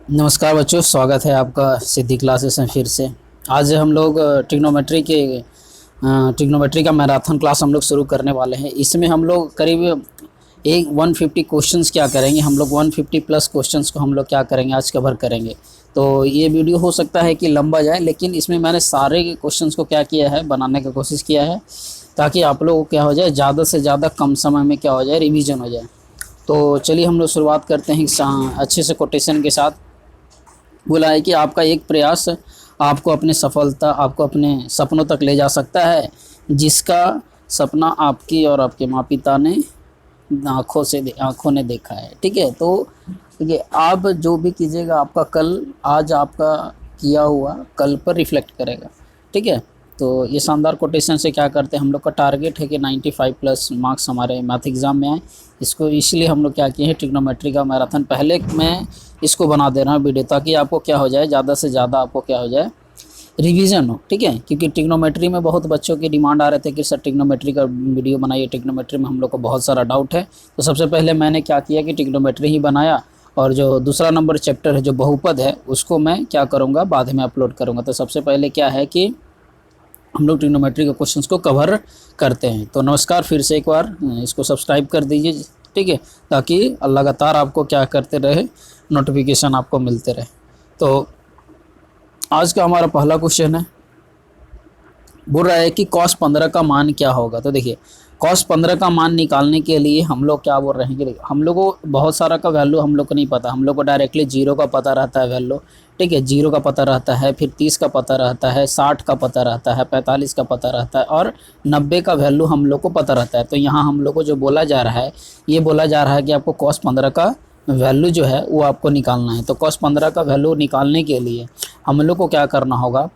नमस्कार बच्चों, स्वागत है आपका सिद्धि क्लासेस में फिर से। आज हम लोग ट्रिग्नोमेट्री का मैराथन क्लास हम लोग शुरू करने वाले हैं। इसमें हम लोग करीब 150 क्वेश्चंस क्या करेंगे, हम लोग 150 प्लस क्वेश्चंस को हम लोग क्या करेंगे, आज कवर करेंगे। तो ये वीडियो हो सकता है कि लंबा जाए, लेकिन इसमें मैंने सारे क्वेश्चंस को क्या किया है, बनाने की कोशिश किया है ताकि आप लोग को क्या हो जाए, ज़्यादा से ज़्यादा कम समय में क्या हो जाए, रिवीजन हो जाए। तो चलिए हम लोग शुरुआत करते हैं अच्छे से कोटेशन के साथ। बोला है कि आपका एक प्रयास आपको अपने सपनों तक ले जा सकता है, जिसका सपना आपकी और आपके माता पिता ने आँखों ने देखा है। ठीक है, तो देखिए, आप जो भी कीजिएगा आपका कल आज आपका किया हुआ कल पर रिफ्लेक्ट करेगा। ठीक है, तो ये शानदार कोटेशन से क्या करते हैं, हम लोग का टारगेट है कि 95 प्लस मार्क्स हमारे मैथ एग्ज़ाम में आए। इसको इसलिए हम लोग क्या किए हैं, ट्रिग्नोमेट्री का मैराथन पहले मैं इसको बना दे रहा हूँ वीडियो, ताकि आपको क्या हो जाए, ज़्यादा से ज़्यादा आपको क्या हो जाए, रिवीजन हो। ठीक है, क्योंकि ट्रिग्नोमेट्री में बहुत बच्चों की डिमांड आ रहे थे कि सर ट्रिग्नोमेट्री का वीडियो बनाइए। ट्रिग्नोमेट्री में हम लोग को बहुत सारा डाउट है, तो सबसे पहले मैंने क्या किया कि ट्रिग्नोमेट्री ही बनाया, और जो दूसरा नंबर चैप्टर है जो बहुपद है उसको मैं क्या करूँगा, बाद में अपलोड करूँगा। तो सबसे पहले क्या है कि हम लोग ट्रिग्नोमेट्री के क्वेश्चंस को कवर करते हैं। तो नमस्कार, फिर से एक बार इसको सब्सक्राइब कर दीजिए। ठीक है, ताकि लगातार आपको क्या करते रहे, नोटिफिकेशन आपको मिलते रहे। तो आज का हमारा पहला क्वेश्चन है, बोल रहा है कि cos 15 का मान क्या होगा। तो देखिए, cos 15 का मान निकालने के लिए हम लोग क्या बोल रहे हैं कि हम लोग को बहुत सारा का वैल्यू हम लोग को नहीं पता, हम लोग को डायरेक्टली जीरो का पता रहता है वैल्यू। ठीक है, जीरो का पता रहता है, फिर 30 का पता रहता है, 60 का पता रहता है, 45 का पता रहता है, और 90 का वैल्यू हम लोग को पता रहता है। तो यहाँ हम लोग को जो बोला जा रहा है, ये बोला जा रहा है कि आपको cos 15 का वैल्यू जो है वो आपको निकालना है। तो cos 15 का वैल्यू निकालने के लिए हम लोग को क्या करना होगा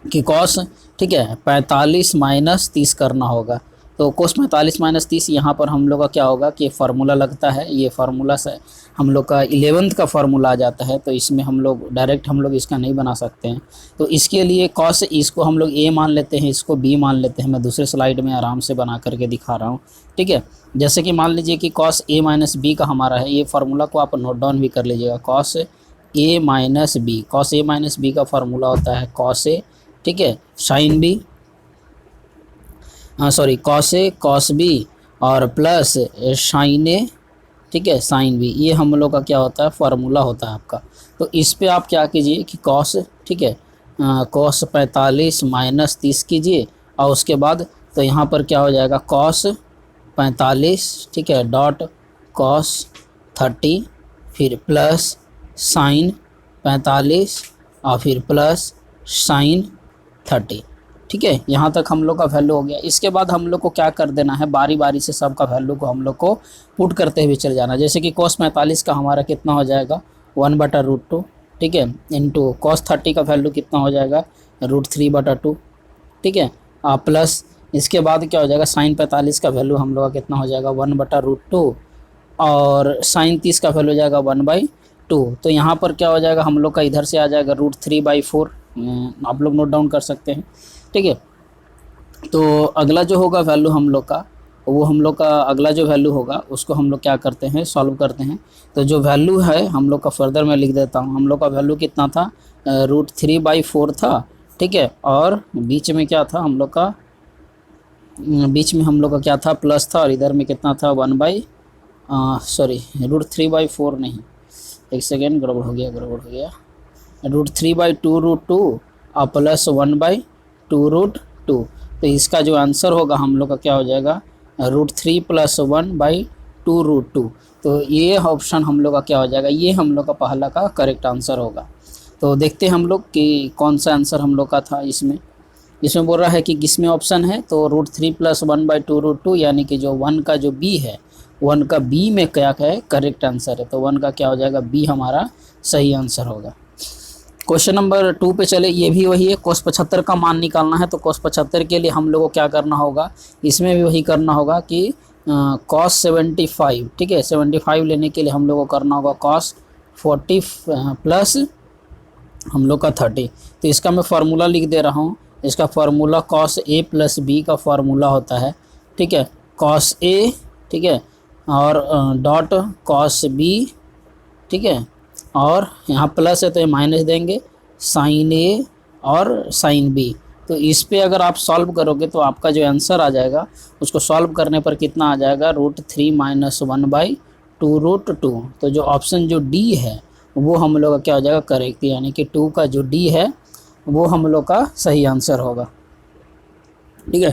कि कॉस, ठीक है, 45 माइनस 30 करना होगा। तो कोस 45 माइनस 30, यहाँ पर हम लोग का क्या होगा कि फार्मूला लगता है, ये फार्मूला से हम लोग का 11th का फार्मूला आ जाता है। तो इसमें हम लोग डायरेक्ट हम लोग इसका नहीं बना सकते हैं। तो इसके लिए कॉस, इसको हम लोग ए मान लेते हैं, इसको बी मान लेते हैं। मैं दूसरे स्लाइड में आराम से बना करके दिखा रहा हूँ। ठीक है, जैसे कि मान लीजिए कि कॉस ए माइनस बी का हमारा है, ये फार्मूला को आप नोट डाउन भी कर लीजिएगा। Cos A minus B, cos A minus B का फार्मूला होता है कॉस ए, ठीक है, sine B, sorry cos A cos B, और प्लस साइन ए, ठीक है, साइन बी। ये हम लोग का क्या होता है, फार्मूला होता है आपका। तो इस पे आप क्या कीजिए कि कॉस, ठीक है, कॉस 45 माइनस 30 कीजिए, और उसके बाद तो यहाँ पर क्या हो जाएगा, कॉस 45, ठीक है, डॉट कॉस 30, फिर प्लस साइन 45, और फिर प्लस साइन 30। ठीक है, यहाँ तक हम लोग का वैल्यू हो गया। इसके बाद हम लोग को क्या कर देना है, बारी बारी से सबका वैल्यू को हम लोग को पुट करते हुए चले जाना। जैसे कि cos 45 का हमारा कितना हो जाएगा, 1/√2, ठीक है, इंटू cos 30 का वैल्यू कितना हो जाएगा, √3/2। ठीक है, प्लस इसके बाद क्या हो जाएगा, sin 45 का वैल्यू हम लोग का कितना हो जाएगा, 1/√2, और sin 30 का वैल्यू हो जाएगा 1/2। तो यहाँ पर क्या हो जाएगा, हम लोग का इधर से आ जाएगा √3/4। आप लोग नोट डाउन कर सकते हैं। ठीक है, तो अगला जो होगा वैल्यू हम लोग का, वो हम लोग का अगला जो वैल्यू होगा उसको हम लोग क्या करते हैं, सॉल्व करते हैं। तो जो वैल्यू है हम लोग का, फर्दर मैं लिख देता हूँ, हम लोग का वैल्यू कितना था, √3/4 था। ठीक है, और बीच में क्या था हम लोग का, बीच में हम लोग का क्या था, प्लस था, और इधर में कितना था, सॉरी √3/4 नहीं, एक सेकेंड, गड़बड़ हो गया। √3/2 और प्लस 1/2√2। तो इसका जो आंसर होगा हम लोग का क्या हो जाएगा, √3 + 1/2√2। तो ये ऑप्शन हम लोग का क्या हो जाएगा, ये हम लोग का पहला का करेक्ट आंसर होगा। तो देखते हैं हम लोग कि कौन सा आंसर हम लोग का था। इसमें बोल रहा है कि किसमें ऑप्शन है, तो √3 + 1/2√2, यानी कि जो 1 का जो बी है, 1 का बी में क्या है, करेक्ट आंसर है। तो 1 का क्या हो जाएगा, बी हमारा सही आंसर होगा। क्वेश्चन नंबर 2 पे चले, ये भी वही है, cos 75 का मान निकालना है। तो cos 75 के लिए हम लोगों को क्या करना होगा, इसमें भी वही करना होगा कि cos 75, ठीक है, 75 लेने के लिए हम लोगों को करना होगा cos 40 प्लस हम लोग का 30। तो इसका मैं फार्मूला लिख दे रहा हूँ। इसका फार्मूला cos a + b का फार्मूला होता है। ठीक है, cos a, ठीक है, और डॉट cos b, ठीक है, और यहाँ प्लस है तो ये माइनस देंगे, साइन ए और साइन बी। तो इस पे अगर आप सॉल्व करोगे तो आपका जो आंसर आ जाएगा उसको सॉल्व करने पर कितना आ जाएगा, √3 - 1/2√2। तो जो ऑप्शन जो डी है वो हम लोग का क्या हो जाएगा, करेक्ट, यानी कि 2 का जो डी है वो हम लोग का सही आंसर होगा। ठीक है।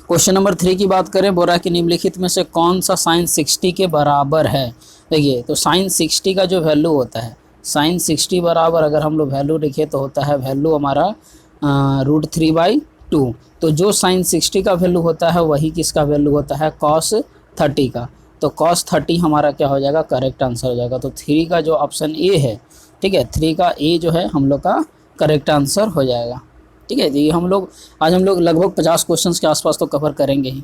क्वेश्चन नंबर 3 की बात करें, बोल रहा है कि निम्नलिखित में से कौन सा साइन 60 के बराबर है। देखिए, तो साइन 60 का जो वैल्यू होता है, साइन 60 बराबर अगर हम लोग वैल्यू लिखे तो होता है वैल्यू हमारा √3/2। तो जो साइन 60 का वैल्यू होता है वही किसका वैल्यू होता है, cos 30 का। तो cos 30 हमारा क्या हो जाएगा, करेक्ट आंसर हो जाएगा। तो 3 का जो ऑप्शन ए है, ठीक है, 3 का ए जो है हम लोग का करेक्ट आंसर हो जाएगा। ठीक है जी। आज हम लोग लगभग 50 क्वेश्चन के आसपास तो कवर करेंगे ही।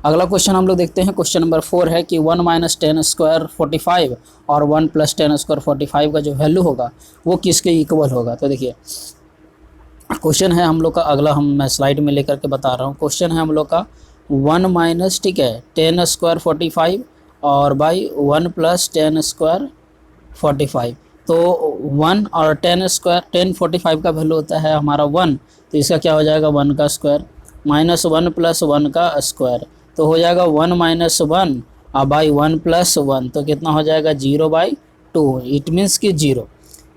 अगला क्वेश्चन हम लोग देखते हैं। क्वेश्चन नंबर 4 है कि 1 - 10² 45 और 1 + 10² 45 का जो वैल्यू होगा वो किसके इक्वल होगा। तो देखिए, क्वेश्चन है हम लोग का अगला, मैं स्लाइड में लेकर के बता रहा हूँ। क्वेश्चन है हम लोग का 1 - ठीक है 10² 45 और बाई 1 + 10² 45। तो 1 और 10 45 का वैल्यू होता है हमारा 1, तो इसका क्या हो जाएगा 1 का स्क्वायर माइनस 1 + 1 का स्क्वायर, तो हो जाएगा 1 - 1 और बाई 1 + 1, तो कितना हो जाएगा 0/2। इट मीन्स कि 0।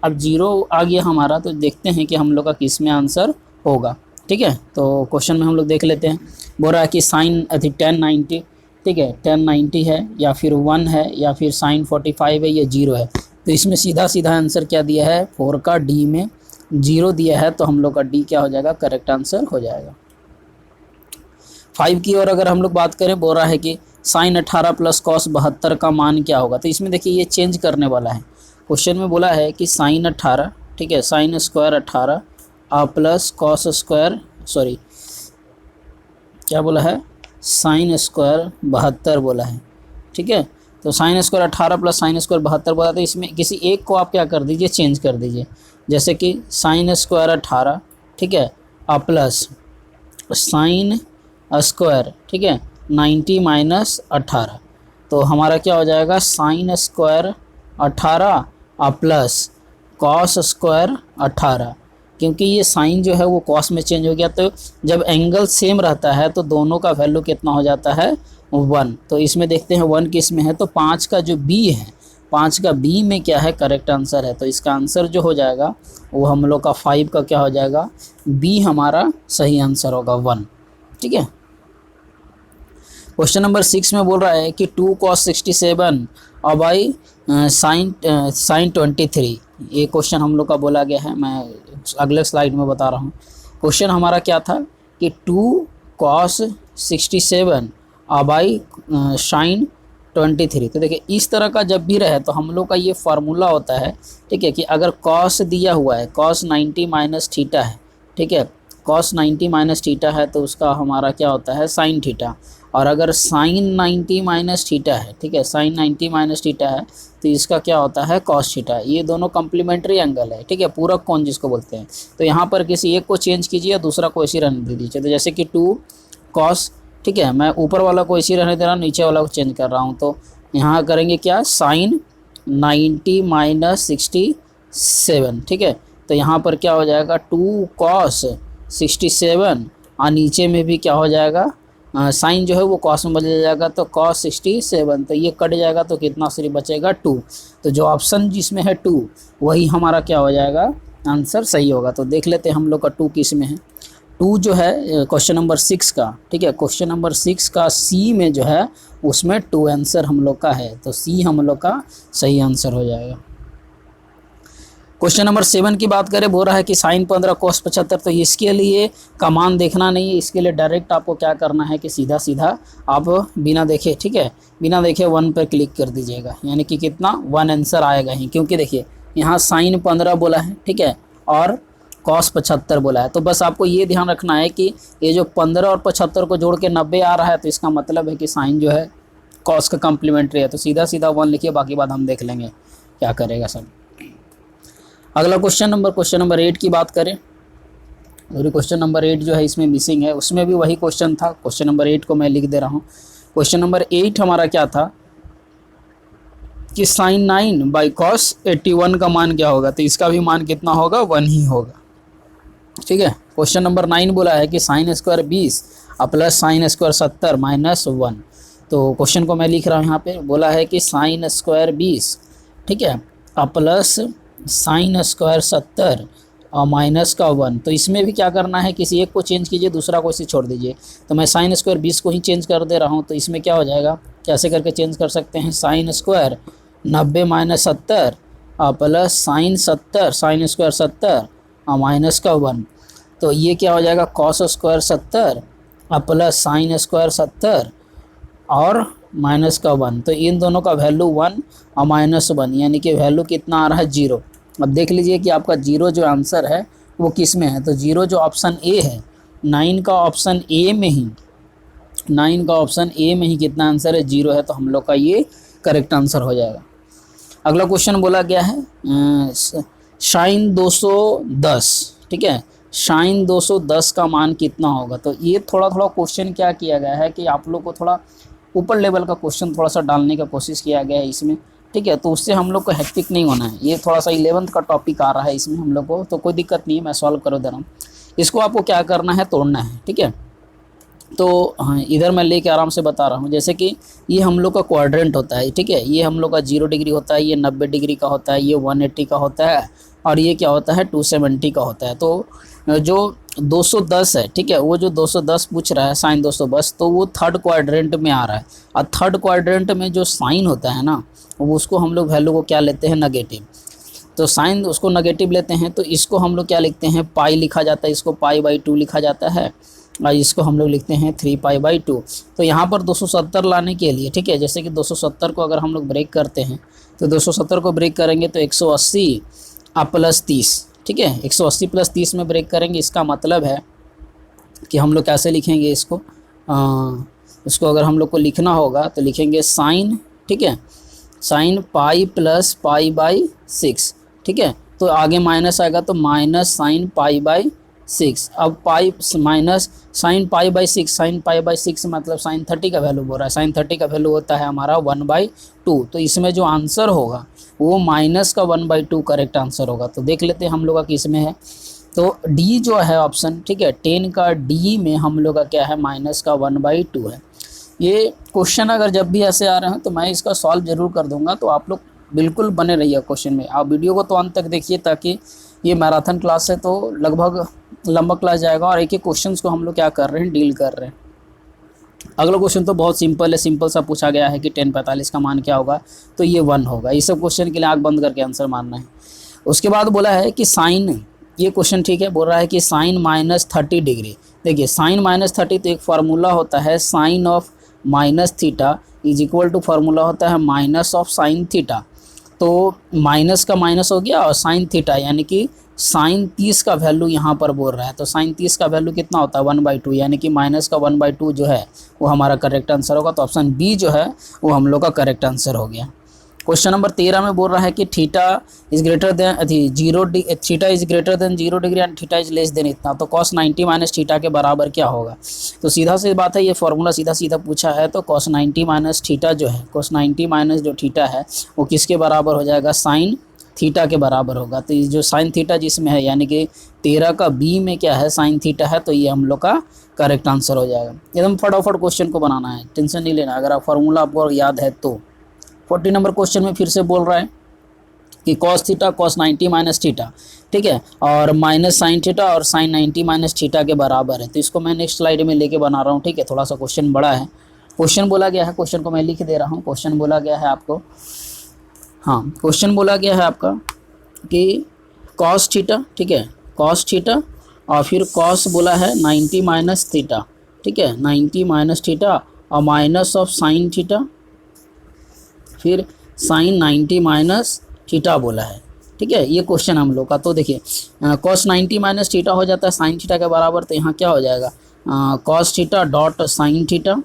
अब 0 आ गया हमारा, तो देखते हैं कि हम लोग का किस में आंसर होगा। ठीक है, तो क्वेश्चन में हम लोग देख लेते हैं। बोल रहा है कि साइन 1090, ठीक है 1090 है या फिर 1 है या फिर साइन 45 है या 0 है। तो इसमें सीधा सीधा आंसर क्या दिया है, 4 का डी में 0 दिया है, तो हम लोग का डी क्या हो जाएगा, करेक्ट आंसर हो जाएगा। 5 की ओर अगर हम लोग बात करें, बोल रहा है कि साइन 18 + cos 72 का मान क्या होगा। तो इसमें देखिए ये चेंज करने वाला है। क्वेश्चन में बोला है कि साइन 18, ठीक है sine square 18 plus cos square, sorry क्या बोला है, साइन स्क्वायर 72 बोला है। ठीक है, तो sine square 18 plus sine square 72 बोला, तो इसमें किसी एक को आप क्या कर दीजिए, चेंज कर दीजिए। जैसे कि साइन स्क्वायर 18, ठीक है प्लस साइन स्क्वायर, ठीक है 90 - 18, तो हमारा क्या हो जाएगा sine square 18 plus cos square 18। क्योंकि ये साइन जो है वो कॉस में चेंज हो गया, तो जब एंगल सेम रहता है तो दोनों का वैल्यू कितना हो जाता है 1। तो इसमें देखते हैं 1 किस में है, तो 5 का जो बी है, 5 का बी में क्या है, करेक्ट आंसर है। तो इसका आंसर जो हो जाएगा वो हम लोग का 5 का क्या हो जाएगा, बी हमारा सही आंसर होगा 1। ठीक है। क्वेश्चन नंबर 6 में बोल रहा है कि 2 cos 67 और बाई साइन 23। ये क्वेश्चन हम लोग का बोला गया है, मैं अगले स्लाइड में बता रहा हूँ। क्वेश्चन हमारा क्या था कि 2 cos 67 और बाई साइन 23। तो देखिए इस तरह का जब भी रहे तो हम लोग का ये फार्मूला होता है, ठीक है, कि अगर cos दिया हुआ है, cos 90 - थीटा है, ठीक है cos 90 - थीटा है, तो उसका हमारा क्या होता है साइन थीटा। और अगर साइन 90 - थीटा है, ठीक है साइन 90 - थीटा है, तो इसका क्या होता है कॉस थीटा। ये दोनों कम्प्लीमेंट्री एंगल है, ठीक है पूरक कोण जिसको बोलते हैं। तो यहाँ पर किसी एक को चेंज कीजिए, दूसरा को इसी रहने दे दीजिए। तो जैसे कि 2 cos, ठीक है मैं ऊपर वाला को इसी रहने दे रहा हूँ, नीचे वाला को चेंज कर रहा हूँ। तो यहाँ करेंगे क्या, साइन 90 - 67, ठीक है। तो यहाँ पर क्या हो जाएगा 2 cos 67 और नीचे में भी क्या हो जाएगा, साइन जो है वो कॉस में बदल जाएगा, तो cos 67, तो ये कट जाएगा, तो कितना सिर्फ बचेगा 2। तो जो ऑप्शन जिसमें है 2 वही हमारा क्या हो जाएगा, आंसर सही होगा। तो देख लेते हैं हम लोग का 2 किस में है। 2 जो है क्वेश्चन नंबर 6 का, ठीक है क्वेश्चन नंबर 6 का सी में जो है उसमें 2 आंसर हम लोग का है, तो सी हम लोग का सही आंसर हो जाएगा। क्वेश्चन नंबर 7 की बात करें, बोल रहा है कि साइन 15 cos 75। तो इसके लिए का मान देखना नहीं है, इसके लिए डायरेक्ट आपको क्या करना है कि सीधा सीधा आप बिना देखे, ठीक है बिना देखे 1 पर क्लिक कर दीजिएगा, यानी कि कितना 1 आंसर आएगा ही। क्योंकि देखिए यहाँ साइन 15 बोला है, ठीक है और cos 75 बोला है। तो बस आपको ये ध्यान रखना है कि ये जो 15 और 75 को जोड़ के 90 आ रहा है, तो इसका मतलब है कि साइन जो है cos का कम्प्लीमेंट्री है। तो सीधा सीधा 1 लिखिए, बाकी बात हम देख लेंगे क्या करेगा सब। अगला क्वेश्चन नंबर 8 की बात करें, और क्वेश्चन नंबर 8 जो है इसमें मिसिंग है, उसमें भी वही क्वेश्चन था। क्वेश्चन नंबर 8 को मैं लिख दे रहा हूँ। क्वेश्चन नंबर 8 हमारा क्या था कि साइन 9 बाई कॉस 81 का मान क्या होगा, तो इसका भी मान कितना होगा, 1 ही होगा। ठीक है, क्वेश्चन नंबर 9 बोला है कि sine square 20 plus sine square 70 minus 1। तो क्वेश्चन को मैं लिख रहा हूँ यहाँ पे, बोला है कि साइन स्क्वायर 20, ठीक है, प्लस साइन स्क्वायर 70 और माइनस का 1। तो इसमें भी क्या करना है, किसी एक को चेंज कीजिए, दूसरा को इसे छोड़ दीजिए। तो मैं साइन स्क्वायर 20 को ही चेंज कर दे रहा हूँ। तो इसमें क्या हो जाएगा, कैसे करके चेंज कर सकते हैं, sine square 90 minus 70 plus sign 70 sine square 70 और माइनस का 1। तो ये क्या हो जाएगा, cos square 70 plus sine square 70 और माइनस का 1। तो इन दोनों का वैल्यू 1 और माइनस 1, यानी कि वैल्यू कितना आ रहा है, 0। अब देख लीजिए कि आपका 0 जो आंसर है वो किस में है। तो 0 जो ऑप्शन ए है, 9 का ऑप्शन ए में ही, 9 का ऑप्शन ए में ही कितना आंसर है, 0 है। तो हम लोग का ये करेक्ट आंसर हो जाएगा। अगला क्वेश्चन बोला गया है साइन 210, ठीक है, साइन 210 का मान कितना होगा। तो ये थोड़ा थोड़ा क्वेश्चन क्या किया गया है कि आप लोग को थोड़ा ऊपर लेवल का क्वेश्चन थोड़ा सा डालने का कोशिश किया गया है इसमें, ठीक है। तो उससे हम लोग को हेक्टिक नहीं होना है। ये थोड़ा सा 11th का टॉपिक आ रहा है इसमें हम लोग को, तो कोई दिक्कत नहीं है, मैं सॉल्व कर दे रहा हूँ। इसको आपको क्या करना है, तोड़ना है, ठीक है। तो हाँ, इधर मैं लेके आराम से बता रहा हूँ। जैसे कि ये हम लोग का क्वाड्रेंट होता है, ठीक है, ये हम लोग का 0 डिग्री होता है, ये 90 डिग्री का होता है, ये 180 का होता है, और ये क्या होता है, 270 का होता है। तो जो 210 है, ठीक है, वो जो 210 पूछ रहा है साइन 210, तो वो थर्ड क्वाड्रेंट में आ रहा है। और थर्ड क्वाड्रेंट में जो साइन होता है ना, वो उसको हम लोग वैल्यू को क्या लेते हैं, नेगेटिव। तो साइन उसको नेगेटिव लेते हैं, तो इसको हम लोग क्या लिखते हैं, पाई लिखा जाता है, इसको पाई बाई 2 लिखा जाता है, और इसको हम लोग लिखते हैं 3 पाई बाई 2। तो यहाँ पर 270 लाने के लिए, ठीक है, जैसे कि 270 को अगर हम लोग ब्रेक करते हैं, तो 270 को ब्रेक करेंगे तो 180 प्लस 30, ठीक है, 180 प्लस 30 में ब्रेक करेंगे। इसका मतलब है कि हम लोग कैसे लिखेंगे इसको, इसको अगर हम लोग को लिखना होगा तो लिखेंगे साइन, ठीक है, sine pi plus pi by 6, ठीक है। तो आगे माइनस आएगा तो माइनस साइन पाई बाई 6। अब pi minus sine pi by 6, sine pi by 6 मतलब साइन 30 का वैल्यू बोल रहा है। साइन 30 का वैल्यू होता है हमारा 1/2। तो इसमें जो आंसर होगा वो माइनस का 1/2 करेक्ट आंसर होगा। तो देख लेते हैं हम लोग का किस में है। तो डी जो है ऑप्शन, ठीक है, 10 का डी में हम लोग का क्या है, माइनस का 1/2 है। ये क्वेश्चन अगर जब भी ऐसे आ रहे हैं तो मैं इसका सॉल्व जरूर कर दूंगा। तो आप लोग बिल्कुल बने रहिए क्वेश्चन में। आप वीडियो को तो अंत तक देखिए, ताकि ये मैराथन क्लास है तो लगभग लंबा क्लास जाएगा और एक एक क्वेश्चंस को हम लोग क्या कर रहे हैं, डील कर रहे हैं। अगला क्वेश्चन तो बहुत सिंपल है, सिंपल सा पूछा गया है कि 1045 का मान क्या होगा, तो ये 1 होगा। ये सब क्वेश्चन के लिए आँख बंद करके आंसर मारना है। उसके बाद बोला है कि साइन, ये क्वेश्चन ठीक है, बोल रहा है कि साइन माइनस 30 डिग्री। देखिए साइन माइनस 30, तो एक फार्मूला होता है sine of minus theta is equal to formula होता है माइनस ऑफ साइन थीटा। तो माइनस का माइनस हो गया और साइन थीटा, यानी कि साइन 30 का वैल्यू यहाँ पर बोल रहा है। तो साइन 30 का वैल्यू कितना होता है, 1/2, यानी कि माइनस का 1/2 जो है वो हमारा करेक्ट आंसर होगा। तो ऑप्शन बी जो है वो हम लोग का करेक्ट आंसर हो गया। क्वेश्चन नंबर 13 में बोल रहा है कि theta is greater than theta is greater than 0 degree and theta is less than इतना। तो कॉस 90 माइनस थीटा के बराबर क्या होगा। तो सीधा सी बात है, ये फॉर्मूला सीधा सीधा पूछा है। तो कॉस 90 माइनस थीटा जो है, कॉस 90 माइनस जो थीटा है वो किसके बराबर हो जाएगा, साइन थीटा के बराबर होगा। तो ये जो साइन थीटा जिसमें है, यानी कि 13 का बी में क्या है, साइन थीटा है, तो ये हम लोग का करेक्ट आंसर हो जाएगा। एकदम फटाफट क्वेश्चन को बनाना है, टेंशन नहीं लेना। अगर आप फार्मूला आपको याद है तो 40 नंबर क्वेश्चन में फिर से बोल रहा है कि cos theta cos 90 minus theta, ठीक है, और माइनस साइन थीटा और साइन 90 माइनस थीटा के बराबर है। तो इसको मैं नेक्स्ट स्लाइड में लेके बना रहा हूँ, ठीक है। थोड़ा सा क्वेश्चन बड़ा है। क्वेश्चन बोला गया है, क्वेश्चन को मैं लिख दे रहा हूँ। क्वेश्चन बोला गया है आपको, हाँ, क्वेश्चन बोला गया है आपका कि कॉस थीटा, ठीक है, कॉस थीटा और फिर कॉस बोला है 90 माइनस थीटा, ठीक है, 90 माइनस थीटा और माइनस ऑफ साइन थीटा, फिर साइन 90 माइनस थीटा बोला है, ठीक है। ये क्वेश्चन हम लोग का। तो देखिए कॉस 90 माइनस थीटा हो जाता है साइन थीटा के बराबर। तो यहाँ क्या हो जाएगा, cos theta dot sine theta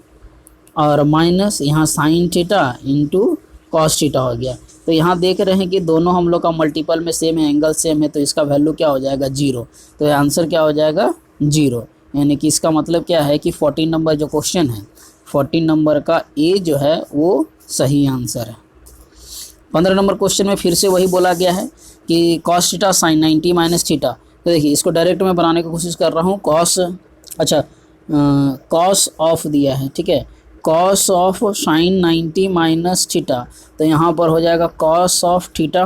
और माइनस यहाँ sine theta into cos theta हो गया। तो यहाँ देख रहे हैं कि दोनों हम लोग का मल्टीपल में सेम है, एंगल सेम है, तो इसका वैल्यू क्या हो जाएगा, 0। तो ये आंसर क्या हो जाएगा, 0। यानी कि इसका मतलब क्या है कि 14 नंबर जो क्वेश्चन है, 14 नंबर का ए जो है वो सही आंसर है। 15 नंबर क्वेश्चन में फिर से वही बोला गया है कि cos theta sine 90 minus theta. तो देखिए इसको डायरेक्ट में बनाने की कोशिश कर रहा हूँ। कॉस ऑफ दिया है, ठीक है, cos of sine 90 minus theta, तो यहाँ पर हो जाएगा cos of theta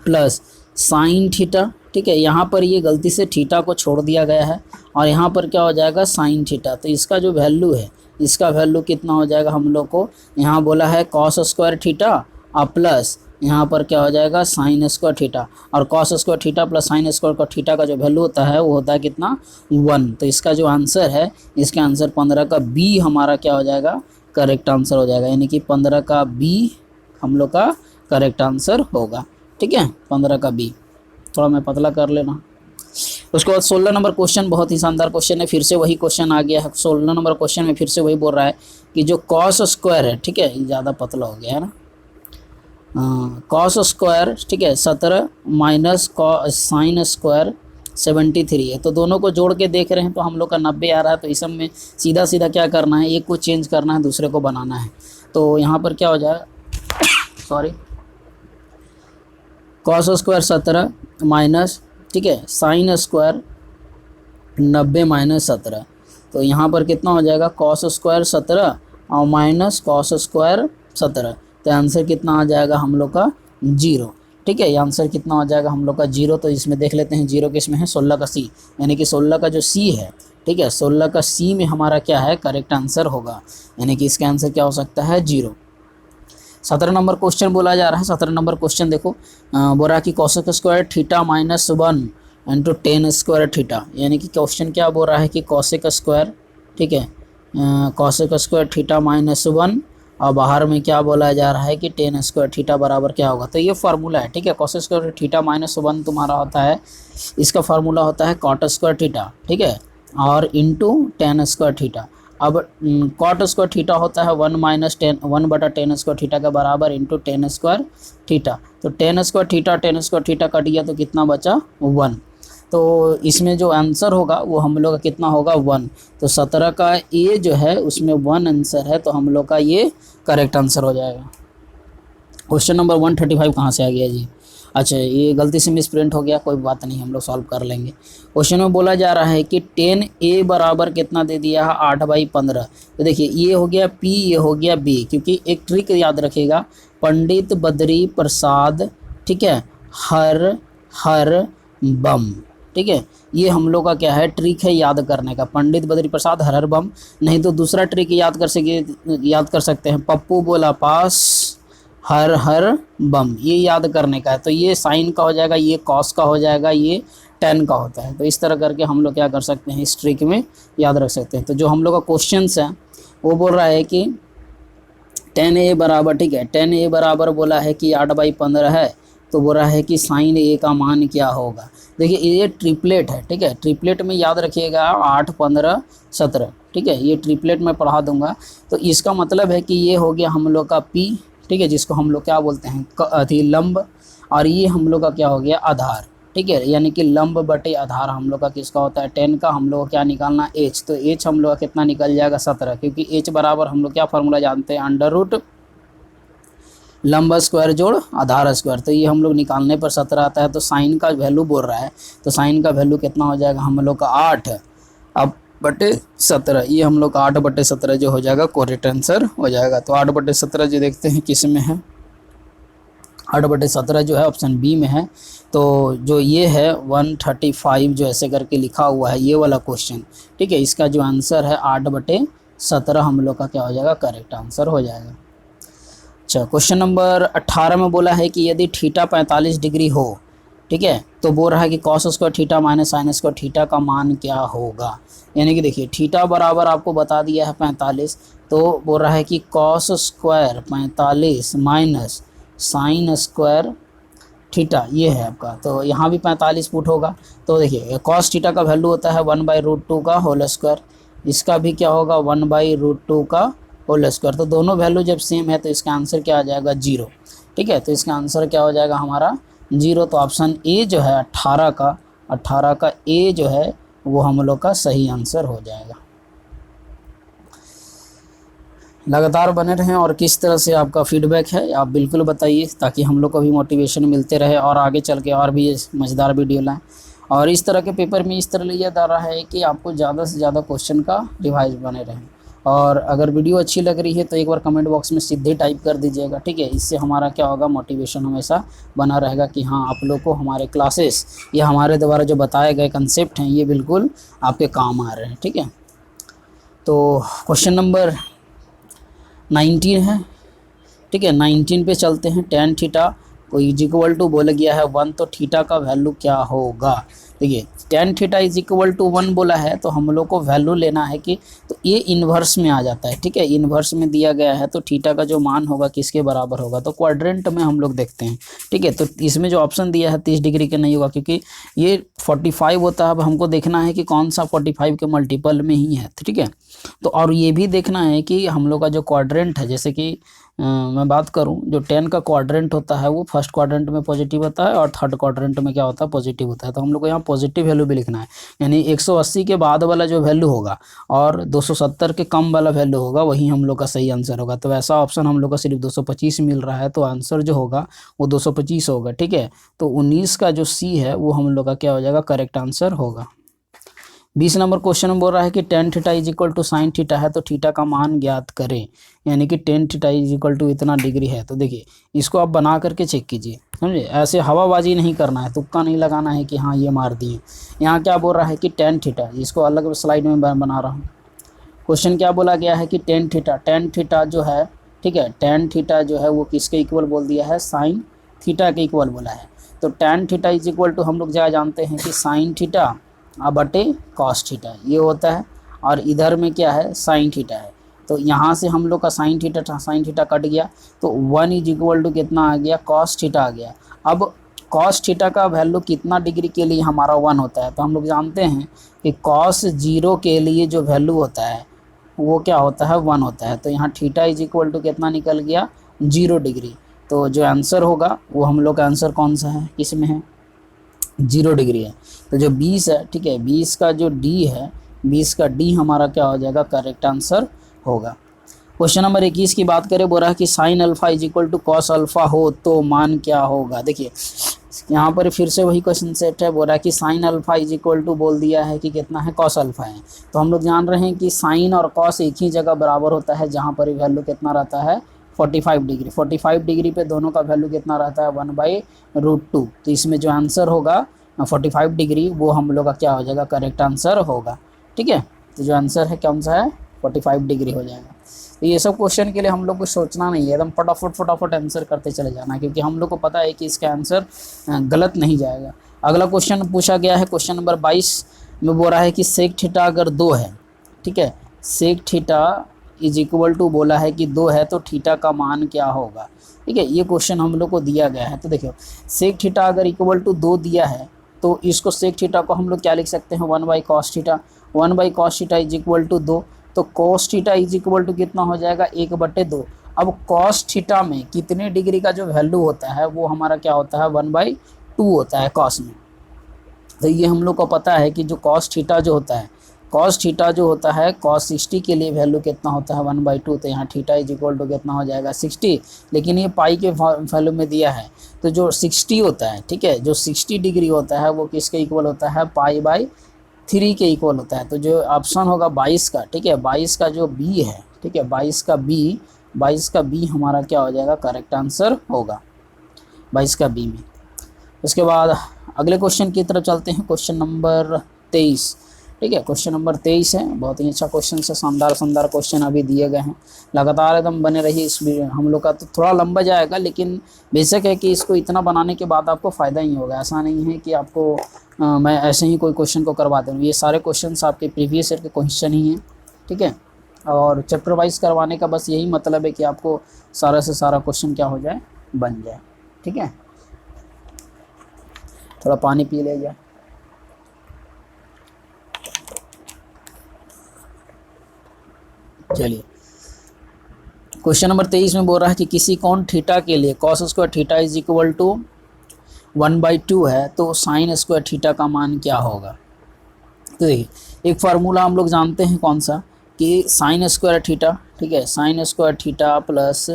plus sine theta, ठीक है। यहाँ पर ये गलती से थीटा को छोड़ दिया गया है और यहाँ पर क्या हो जाएगा साइन थीटा। तो इसका जो वैल्यू है, इसका वैल्यू कितना हो जाएगा हम लोग को, यहाँ बोला है कॉस स्क्वायर थीटा और प्लस यहाँ पर क्या हो जाएगा साइन स्क्वायर थीटा, और cos square theta plus sign square theta का जो वैल्यू होता है वो होता है कितना 1। तो इसका जो आंसर है, इसका आंसर 15 का बी हमारा क्या हो जाएगा, करेक्ट आंसर हो जाएगा। यानी कि 15 का बी हम लोग का करेक्ट आंसर होगा, ठीक है, 15 का बी। थोड़ा मैं पतला कर लेना। उसके बाद 16 नंबर क्वेश्चन बहुत ही शानदार क्वेश्चन है, फिर से वही क्वेश्चन आ गया है। 16 नंबर क्वेश्चन में फिर से वही बोल रहा है कि जो कॉस स्क्वायर है, ठीक है, ज़्यादा पतला हो गया है ना, कॉस स्क्वायर, ठीक है, 17 माइनस साइन स्क्वायर 73 है। तो दोनों को जोड़ के देख रहे हैं तो हम लोग का 90 आ रहा है। तो इस सब में सीधा सीधा क्या करना है, एक को चेंज करना है, दूसरे को बनाना है। तो यहाँ पर क्या हो जाए सॉरी कॉस स्क्वायर 17 माइनस, ठीक है, साइन स्क्वायर 90 माइनस 17। तो यहाँ पर कितना हो जाएगा कॉस स्क्वायर 17 और माइनस कॉस स्क्वायर 17। तो आंसर कितना आ जाएगा हम लोग का 0, ठीक है। ये आंसर कितना हो जाएगा हम लोग का 0। तो इसमें देख लेते हैं 0 किस में है, 16 का सी, यानी कि 16 का जो सी है, ठीक है, 16 का सी में हमारा क्या है करेक्ट आंसर होगा, यानी कि इसका आंसर क्या हो सकता है 0। 17 नंबर क्वेश्चन बोला जा रहा है। 17 नंबर क्वेश्चन देखो, बोल रहा कि cosec square theta minus 1 into ten square theta, यानी कि क्वेश्चन क्या बोल रहा है कि कॉसेक स्क्वायर, ठीक है, कॉसेक स्क्वायर थीटा माइनस 1 और बाहर में क्या बोला जा रहा है कि टेन स्क्वायर थीटा बराबर क्या होगा। तो ये फार्मूला है, ठीक है, कॉसेक स्क्वायर थीटा माइनस 1 तुम्हारा होता है, इसका फार्मूला होता है कॉट स्क्वायर थीटा, ठीक है, और इंटू टेन स्क्वायर थीटा। अब कॉट स्क्वायर थीटा होता है 1 माइनस 1/10 स्क्वायर थीटा के बराबर इंटू टेन स्क्वायर थीटा। तो टेन स्क्वायर थीटा कट गया तो कितना बचा 1। तो इसमें जो आंसर होगा वो हम लोग का कितना होगा 1। तो 17 का ए जो है उसमें 1 आंसर है, तो हम लोग का ये करेक्ट आंसर हो जाएगा। क्वेश्चन नंबर 135 कहाँ से आ गया जी, अच्छा ये गलती से मिस प्रिंट हो गया, कोई बात नहीं, हम लोग सॉल्व कर लेंगे। क्वेश्चन में बोला जा रहा है कि 10a बराबर कितना दे दिया है 8/15। तो देखिए ये हो गया p, ये हो गया b, क्योंकि एक ट्रिक याद रखिएगा, पंडित बद्री प्रसाद, ठीक है, हर हर बम, ठीक है, ये हम लोग का क्या है ट्रिक है याद करने का, पंडित बद्री प्रसाद हर हर बम। नहीं तो दूसरा ट्रिक याद कर सकते हैं, पप्पू बोला पास हर हर बम, ये याद करने का है। तो ये साइन का हो जाएगा, ये कॉस का हो जाएगा, ये टेन का होता है। तो इस तरह करके हम लोग क्या कर सकते हैं, इस ट्रिक में याद रख सकते हैं। तो जो हम लोग का क्वेश्चंस है वो बोल रहा है कि 10a बराबर, ठीक है, 10a बराबर बोला है कि 8/15 है, तो बोल रहा है कि साइन a का मान क्या होगा। देखिए ये ट्रिपलेट है, ठीक है, ट्रिपलेट में याद रखिएगा 8, 15, 17, ठीक है, ये ट्रिपलेट में पढ़ा दूंगा। तो इसका मतलब है कि ये हो गया हम लोग का p, ठीक है, जिसको हम लोग क्या बोलते हैं लंब, और ये हम लोग का क्या हो गया आधार, ठीक है, यानी कि लंब बटे आधार हम लोग का किसका होता है 10 का। हम लोग को क्या निकालना h, तो h हम लोग का कितना निकल जाएगा 17, क्योंकि h बराबर हम लोग क्या फार्मूला जानते हैं अंडर रूट लंब स्क्वायर जोड़ आधार स्क्वायर। तो ये हम लोग निकालने पर 17 आता है। तो साइन का वैल्यू बोल रहा है, तो साइन का वैल्यू कितना हो जाएगा हम लोग का 8 अब बटे 17, ये हम लोग का 8/17 जो हो जाएगा करेक्ट आंसर हो जाएगा। तो 8/17 जो देखते हैं किस में है, 8/17 जो है ऑप्शन बी में है। तो जो ये है 135 जो ऐसे करके लिखा हुआ है ये वाला क्वेश्चन, ठीक है, इसका जो आंसर है 8/17 हम लोग का क्या हो जाएगा करेक्ट आंसर हो जाएगा। अच्छा क्वेश्चन नंबर 18 में बोला है कि यदि थीटा 45 डिग्री हो, ठीक है, तो बोल रहा है कि cos square theta minus sign square theta का मान क्या होगा। यानी कि देखिए थीटा बराबर आपको बता दिया है 45, तो बोल रहा है कि cos square 45 minus sign square theta, ये है आपका। तो यहाँ भी 45 पुट होगा। तो देखिए कॉस थीटा का वैल्यू होता है 1/√2 का होल स्क्वायर, इसका भी क्या होगा 1/√2 का होल स्क्वायर। तो दोनों वैल्यू जब सेम है तो इसका आंसर क्या आ जाएगा 0, ठीक है। तो इसका आंसर क्या हो जाएगा हमारा 0। तो ऑप्शन ए जो है 18 का ए जो है वो हम लोग का सही आंसर हो जाएगा। लगातार बने रहें और किस तरह से आपका फीडबैक है आप बिल्कुल बताइए, ताकि हम लोग को भी मोटिवेशन मिलते रहे और आगे चल के और भी ये मज़ेदार वीडियो लाएँ। और इस तरह के पेपर में इस तरह लिया जा रहा है कि आपको ज़्यादा से ज़्यादा क्वेश्चन का रिवाइज बने रहें। और अगर वीडियो अच्छी लग रही है तो एक बार कमेंट बॉक्स में सीधे टाइप कर दीजिएगा, ठीक है। इससे हमारा क्या होगा, मोटिवेशन हमेशा बना रहेगा कि हाँ आप लोग को हमारे क्लासेस या हमारे द्वारा जो बताए गए कंसेप्ट हैं ये बिल्कुल आपके काम आ रहे हैं, ठीक है। तो क्वेश्चन नंबर 19 है, ठीक है। 19 पे चलते हैं। टेन थीटा को इज इक्वल टू बोला गया है 1, तो थीटा का वैल्यू क्या होगा। देखिए tan theta is equal to 1 बोला है, तो हम लोग को वैल्यू लेना है कि तो ये इन्वर्स में आ जाता है, ठीक है। इन्वर्स में दिया गया है तो थीटा का जो मान होगा किसके बराबर होगा, तो क्वाड्रेंट में हम लोग देखते हैं, ठीक है। तो इसमें जो ऑप्शन दिया है 30 डिग्री के नहीं होगा, क्योंकि ये 45 होता है। अब हमको देखना है कि कौन सा 45 के मल्टीपल में ही है, ठीक है। तो और ये भी देखना है कि हम लोग का जो क्वाड्रेंट है, जैसे कि मैं बात करूं, जो 10 का क्वाड्रेंट होता है वो फर्स्ट क्वाड्रेंट में पॉजिटिव होता है और थर्ड क्वाड्रेंट में क्या होता है, पॉजिटिव होता है। तो हम लोग को यहाँ पॉजिटिव वैल्यू भी लिखना है, यानी 180 के बाद वाला जो वैल्यू होगा और 270 के कम वाला वैल्यू होगा वही हम लोग का सही आंसर होगा। तो ऐसा ऑप्शन हम लोग का सिर्फ 225 मिल रहा है, तो आंसर जो होगा वो 225 होगा, ठीक है। तो 19 का जो सी है वो हम लोग का क्या हो जाएगा, करेक्ट आंसर होगा। 20 नंबर क्वेश्चन में बोल रहा है कि tan theta is equal to sine theta है, तो थीटा का मान ज्ञात करें, यानी कि tan theta is equal to इतना डिग्री है। तो देखिए इसको आप बना करके चेक कीजिए, समझे। ऐसे हवाबाजी नहीं करना है, तुक्का नहीं लगाना है कि हाँ ये मार दिए। यहाँ क्या बोल रहा है कि टेन थीटा, इसको अलग स्लाइड में बना रहा हूँ। क्वेश्चन क्या बोला गया है कि टेन थीटा जो है, ठीक है, टेन थीटा जो है वो किसके इक्वल बोल दिया है, साइन थीटा के इक्वल बोला है। तो tan theta is equal to हम लोग क्या जानते हैं कि साइन थीटा बटे कॉस थीटा ये होता है, और इधर में क्या है, साइन थीटा है। तो यहाँ से हम लोग का साइन थीटा कट गया, तो 1 इज इक्वल टू कितना आ गया, कॉस थीटा आ गया। अब कॉस थीटा का वैल्यू कितना डिग्री के लिए हमारा 1 होता है, तो हम लोग जानते हैं कि कॉस 0 के लिए जो वैल्यू होता है वो क्या होता है, 1 होता है। तो यहाँ थीटा इज इक्वल टू कितना निकल गया, 0 डिग्री। तो जो आंसर होगा वो हम लोग का आंसर कौन सा है, किस में है, 0 डिग्री है। तो जो 20 है, ठीक है, 20 का जो डी है, 20 का डी हमारा क्या हो जाएगा, करेक्ट आंसर होगा। क्वेश्चन नंबर 21 की बात करें, बोल रहा है कि sine alpha is equal to cos alpha हो तो मान क्या होगा। देखिए यहाँ पर फिर से वही क्वेश्चन सेट है, बोल रहा है कि sine alpha is equal to बोल दिया है कि कितना है, कॉस अल्फा है। तो हम लोग जान रहे हैं कि साइन और कॉस एक ही जगह बराबर होता है, जहाँ पर वैल्यू कितना रहता है, 45 डिग्री। 45 डिग्री पे दोनों का वैल्यू कितना रहता है, 1/√2। तो इसमें जो आंसर होगा 45 डिग्री वो हम लोग का क्या हो जाएगा, करेक्ट आंसर होगा, ठीक है। तो जो आंसर है कौन सा है, 45 डिग्री हो जाएगा। तो ये सब क्वेश्चन के लिए हम लोग को सोचना नहीं है, एकदम फटाफट आंसर करते चले जाना, क्योंकि हम लोग को पता है कि इसका आंसर गलत नहीं जाएगा। अगला क्वेश्चन पूछा गया है, क्वेश्चन नंबर 22 में बोल रहा है कि सेक थीटा अगर 2 है, ठीक है, sec theta is equal to बोला है कि 2 है, तो थीटा का मान क्या होगा, ठीक है। ये क्वेश्चन हम लोग को दिया गया है। तो देखियो सेक थीटा अगर इक्वल टू 2 दिया है, तो इसको सेक थीटा को हम लोग क्या लिख सकते हैं, 1/cos theta. 1/cos theta is equal to 2, तो cos theta is equal to कितना हो जाएगा, 1/2। अब cos थीटा में कितने डिग्री का जो वैल्यू होता है वो हमारा क्या होता है, 1/2 होता है cos में। तो ये हम लोग को पता है कि जो cos थीटा जो होता है, cos थीटा जो होता है, cos 60 के लिए वैल्यू कितना होता है, 1/2। तो यहाँ थीटा इज इक्वल टू कितना हो जाएगा, 60। लेकिन ये पाई के वैल्यू में दिया है, तो जो 60 होता है, ठीक है, जो 60 डिग्री होता है वो किसके इक्वल होता है, π/3 के इक्वल होता है। तो जो ऑप्शन होगा 22 का, ठीक है, 22 का जो बी है, ठीक है, 22 का बी हमारा क्या हो जाएगा, करेक्ट आंसर होगा 22 का बी में। उसके बाद अगले क्वेश्चन की तरफ चलते हैं, क्वेश्चन नंबर 23, ठीक है। क्वेश्चन नंबर 23 है, बहुत ही अच्छा क्वेश्चन से, शानदार क्वेश्चन अभी दिए गए हैं। लगातार एकदम बने रहिए इस वीडियो, हम लोग का तो थोड़ा लंबा जाएगा, लेकिन बेशक है कि इसको इतना बनाने के बाद आपको फ़ायदा ही होगा। ऐसा नहीं है कि आपको मैं ऐसे ही कोई क्वेश्चन को करवा दूँ, ये सारे क्वेश्चन आपके प्रीवियस ईयर के क्वेश्चन ही हैं, ठीक है। और चैप्टर वाइज करवाने का बस यही मतलब है कि आपको सारा से सारा क्वेश्चन क्या हो जाए, बन जाए, ठीक है। थोड़ा पानी पी ले जाए। चलिए क्वेश्चन नंबर 23 में बोल रहा है कि किसी कोण थीटा के लिए cos square theta is equal to 1/2 है, तो साइन स्क्वायर थीटा का मान क्या होगा। तो देखिए एक फार्मूला हम लोग जानते हैं कौन सा, कि साइन स्क्वायर थीटा, ठीक है, sine square theta plus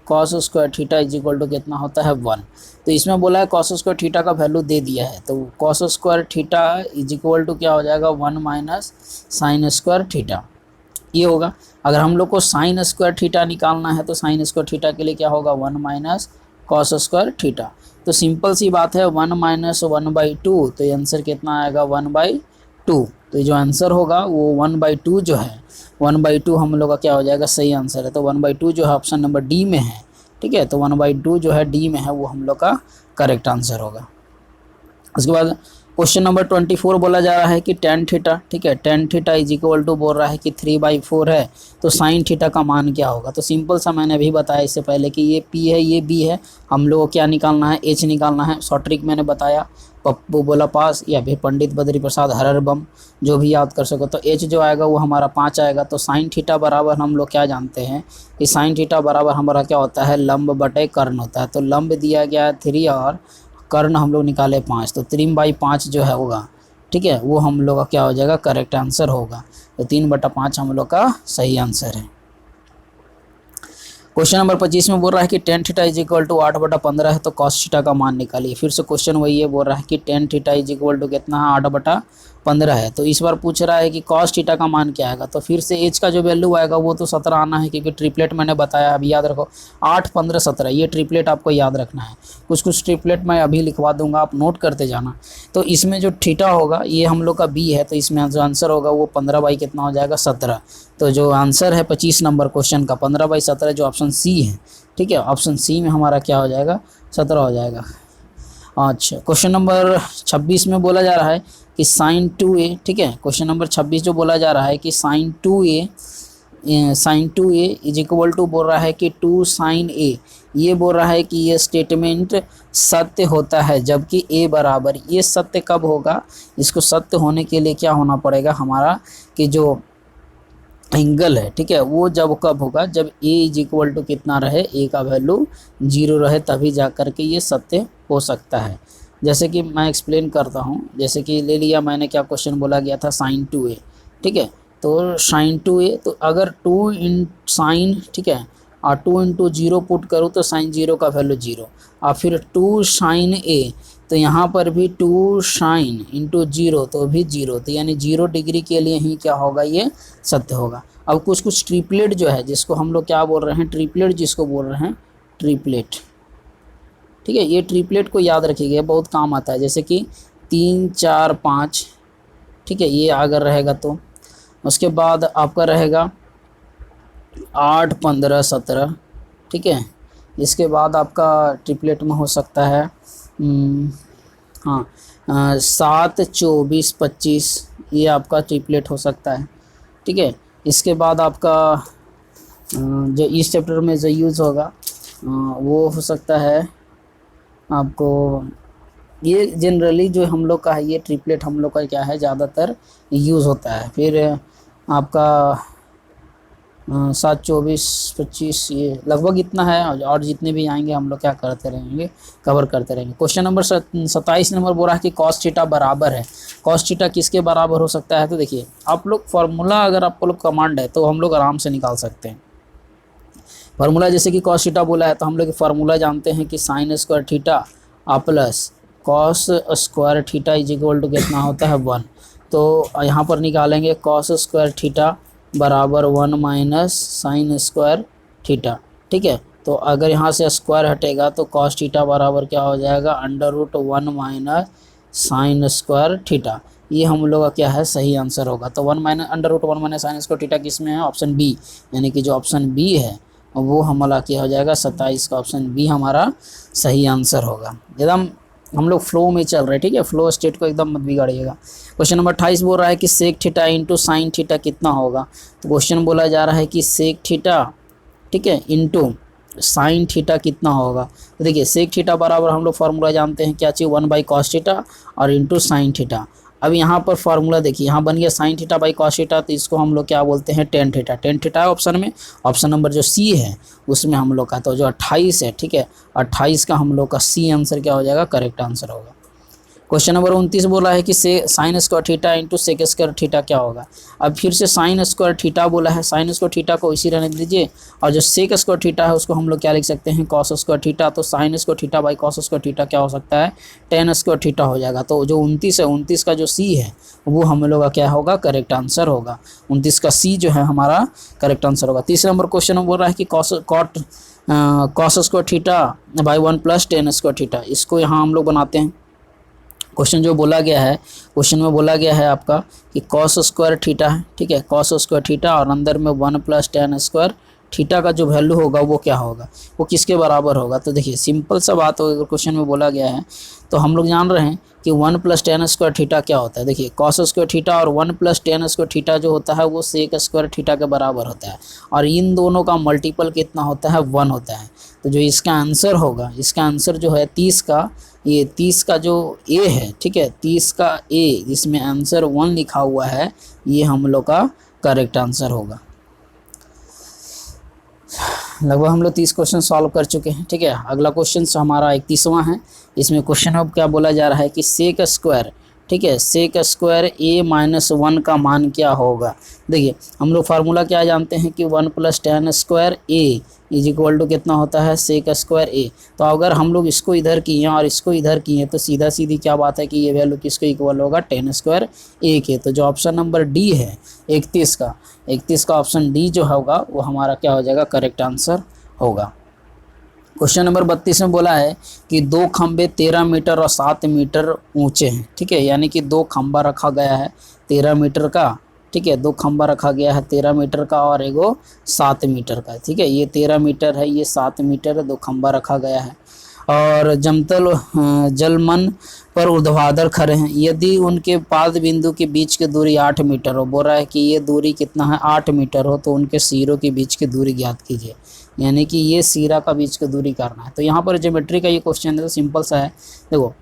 cos square theta is equal to कितना होता है 1। तो इसमें बोला है कॉस स्क्वायर थीटा का वैल्यू दे दिया है, तो cos square theta is equal to क्या हो जाएगा 1 माइनस साइन स्क्वायर थीटा, ये होगा। अगर हम लोग को साइन स्क्वायर थीटा निकालना है तो साइन स्क्वायर थीटा के लिए क्या होगा 1 माइनस कॉस स्क्वायर थीटा। तो सिंपल सी बात है 1 माइनस 1/2, तो ये आंसर कितना आएगा 1/2। तो ये जो आंसर होगा वो 1/2 जो है, 1/2 हम लोग का क्या हो जाएगा सही आंसर है। तो 1/2 जो है ऑप्शन नंबर डी में है, ठीक है। तो 1/2 जो है डी में है वो हम लोग का करेक्ट आंसर होगा। उसके बाद क्वेश्चन नंबर 24 बोला जा रहा है कि tan थीटा, ठीक है, tan theta is equal to बोल रहा है कि 3/4 है, तो साइन थीटा का मान क्या होगा। तो सिंपल सा मैंने अभी बताया इससे पहले कि ये P है ये B है, हम लोगों को क्या निकालना है H निकालना है। शॉर्ट ट्रिक मैंने बताया, पप्पू बोला पास या फिर पंडित बद्री प्रसाद हरर बम, जो भी याद कर सको। तो H जो आएगा वो हमारा 5 आएगा। तो साइन थीटा बराबर हम लोग क्या जानते हैं कि साइन थीटा बराबर हमारा क्या होता है लंब बटे कर्ण होता है। तो लंब दिया गया है 3 और कर्ण हम लोग निकाले 5, तो 3/5 जो है होगा, ठीक है, वो हम लोग का क्या हो जाएगा करेक्ट आंसर होगा। तो 3/5 हम लोग का सही आंसर है। क्वेश्चन नंबर 25 में बोल रहा है कि tan theta is equal to 8/15 है, तो cos थीटा का मान निकालिए। फिर से क्वेश्चन वही है, बोल रहा है कि tan theta is equal to कितना है 8/15 है। तो इस बार पूछ रहा है कि cos थीटा का मान क्या आएगा। तो फिर से एच का जो वैल्यू आएगा वो तो 17 आना है, क्योंकि ट्रिपलेट मैंने बताया, अभी याद रखो 8, 15, 17 ये ट्रिपलेट आपको याद रखना है। कुछ ट्रिपलेट मैं अभी लिखवा दूंगा, आप नोट करते जाना। तो इसमें जो थीटा होगा ये हम लोग का बी है, तो इसमें जो आंसर होगा वो 15 कितना हो जाएगा 17। तो जो आंसर है 25 नंबर क्वेश्चन का 15/17 जो ऑप्शन सी है, ठीक है, ऑप्शन सी में हमारा क्या हो जाएगा 17 हो जाएगा। अच्छा, क्वेश्चन नंबर 26 में बोला जा रहा है कि साइन 2a, ठीक है, क्वेश्चन नंबर 26 जो बोला जा रहा है कि sign 2a is equal to बोल रहा है कि 2 साइन a, ये बोल रहा है कि ये स्टेटमेंट सत्य होता है जबकि a बराबर, ये सत्य कब होगा, इसको सत्य होने के लिए क्या होना पड़ेगा हमारा कि जो एंगल है, ठीक है, वो जब कब होगा जब a इज इक्वल टू कितना रहे, a का वैल्यू 0 रहे, तभी जा कर के ये सत्य हो सकता है। जैसे कि मैं एक्सप्लेन करता हूँ, जैसे कि ले लिया मैंने क्या क्वेश्चन बोला गया था साइन 2a, ठीक है, तो साइन 2a, तो अगर 2 इन साइन, ठीक है, और 2 × 0 पुट करूँ तो साइन 0 का वैल्यू 0, और फिर 2 साइन a, तो यहाँ पर भी 2 साइन × 0 तो भी 0, तो यानी 0 डिग्री के लिए ही क्या होगा ये सत्य होगा। अब कुछ ट्रिपलेट जो है जिसको हम लोग क्या बोल रहे हैं ट्रिपलेट, जिसको बोल रहे हैं ट्रिपलेट, ठीक है, ये ट्रिपलेट को याद रखिएगा, बहुत काम आता है। जैसे कि 3, 4, 5, ठीक है, ये अगर रहेगा तो उसके बाद आपका रहेगा 8, 15, 17, ठीक है, इसके बाद आपका ट्रिपलेट में हो सकता है 7, 24, 25, ये आपका ट्रिपलेट हो सकता है, ठीक है। इसके बाद आपका जो इस चैप्टर में जो यूज़ होगा वो हो सकता है आपको, ये जनरली जो हम लोग का है ये ट्रिपलेट हम लोग का क्या है ज़्यादातर यूज़ होता है। फिर आपका 7, 24, 25, ये लगभग इतना है, और जितने भी आएंगे हम लोग क्या करते रहेंगे कवर करते रहेंगे। क्वेश्चन नंबर 27 नंबर बोल रहा है कि कॉस थीटा बराबर है, कॉस थीटा किसके बराबर हो सकता है। तो देखिए आप लोग फार्मूला, अगर आपको लोग कमांड है तो हम लोग आराम से निकाल सकते हैं फार्मूला। जैसे कि कॉस थीटा बोला है तो हम लोग फार्मूला जानते हैं कि sine square theta plus cos square theta is equal to कितना होता है 1। तो यहाँ पर निकालेंगे कॉस स्क्वायर थीटा बराबर 1 माइनस साइन स्क्वायर थीटा, ठीक है। तो अगर यहाँ से स्क्वायर हटेगा तो कॉस थीटा बराबर क्या हो जाएगा √1 माइनस साइन स्क्वायर थीटा, ये हम लोग का क्या है सही आंसर होगा। तो √1 माइनस साइन स्क्वायर थीटा किस में है, ऑप्शन बी, यानी कि जो ऑप्शन बी है वो हमारा क्या हो जाएगा 27 का ऑप्शन बी हमारा सही आंसर होगा। एकदम हम लोग फ्लो में चल रहे हैं, ठीक है, फ्लो स्टेट को एकदम मत बिगाड़िएगा। क्वेश्चन नंबर 28 बोल रहा है कि sec theta into sine theta कितना होगा। तो क्वेश्चन बोला जा रहा है कि सेक थीटा, ठीक है, इंटू साइन थीटा कितना होगा। तो देखिए सेक थीटा बराबर हम लोग फार्मूला जानते हैं क्या चाहिए 1/cos थीटा और इंटू साइन थीटा। अब यहाँ पर फार्मूला देखिए, यहाँ बन गया sine theta by cos theta, तो इसको हम लोग क्या बोलते हैं टेन थीटा। टेन थीटा है ऑप्शन में, ऑप्शन नंबर जो सी है उसमें हम लोग का, तो जो 28 है, ठीक है, 28 का हम लोग का सी आंसर क्या हो जाएगा करेक्ट आंसर होगा। क्वेश्चन नंबर 29 बोला है कि से sine square theta into sec square theta क्या होगा। अब फिर से साइन स्क्वायर थीटा बोला है, साइन स्क्वायर थीटा को इसी रहने दीजिए, और जो सेक स्क्वायर थीटा है उसको हम लोग क्या लिख सकते हैं, कॉस स्क्वायर थीटा। तो sine square theta by cos square theta क्या हो सकता है, टेन स्क्वायर थीटा हो जाएगा। तो जो 29 है, 29 का जो सी है वो हम लोग का क्या होगा, करेक्ट आंसर होगा। 29 का सी जो है हमारा करेक्ट आंसर होगा। तीसरे नंबर क्वेश्चन में बोल रहा है कि cos square theta by 1 plus tan square theta. इसको यहाँ हम लोग बनाते हैं। क्वेश्चन जो बोला गया है, क्वेश्चन में बोला गया है आपका कि कॉस स्क्वायर थीटा है, ठीक है, कॉस स्क्वायर थीटा, और अंदर में 1 प्लस टेन स्क्वायर थीटा का जो वैल्यू होगा वो क्या होगा, वो किसके बराबर होगा। तो देखिए सिंपल सा बात हो, अगर क्वेश्चन में बोला गया है तो हम लोग जान रहे हैं कि 1 प्लस टेन स्क्वायर थीटा क्या होता है। देखिए कॉस स्क्वायर थीटा और 1 प्लस टेन स्क्वायर थीटा जो होता है वो सेक स्क्वायर थीटा के बराबर होता है, और इन दोनों का मल्टीपल कितना होता है, 1 होता है। तो जो इसका आंसर होगा, इसका आंसर जो है 30 का, ये 30 का जो ए है, ठीक है, 30 का ए जिसमें आंसर 1 लिखा हुआ है, ये हम लोग का करेक्ट आंसर होगा। लगभग हम लोग 30 क्वेश्चन सॉल्व कर चुके हैं, ठीक है। अगला क्वेश्चन हमारा 31वां है। इसमें क्वेश्चन अब क्या बोला जा रहा है कि सेक स्क्वायर, ठीक है, सेक स्क्वायर ए माइनस 1 का मान क्या होगा। देखिए हम लोग फार्मूला क्या जानते हैं कि 1 plus tan square A is equal to कितना होता है, सेक स्क्वायर ए। तो अगर हम लोग इसको इधर किए और इसको इधर किए तो सीधा सीधी क्या बात है कि ये वैल्यू किसको इक्वल होगा, टेन स्क्वायर ए के। तो जो ऑप्शन नंबर डी है 31 का ऑप्शन डी जो होगा वो हमारा क्या हो जाएगा, करेक्ट आंसर होगा। क्वेश्चन नंबर 32 में बोला है कि 2 खंबे 13 मीटर और 7 मीटर ऊंचे हैं, ठीक है, यानी कि 2 खंबा रखा गया है 13 मीटर का, ठीक है, 2 खंबा रखा गया है 13 मीटर का और एगो 7 मीटर का, ठीक है, ये 13 मीटर है, ये 7 मीटर है, 2 खंबा रखा गया है। और जमतल जलमन पर ऊर्ध्वाधर खड़े हैं, यदि उनके पाद बिंदु के बीच की दूरी 8 मीटर हो, बोल रहा है कि ये दूरी कितना है, 8 मीटर हो, तो उनके सिरों के बीच की दूरी ज्ञात कीजिए, यानी कि ये सिरा का बीच की दूरी करना है। तो यहाँ पर ज्योमेट्री का ये क्वेश्चन है, तो सिंपल सा है। देखो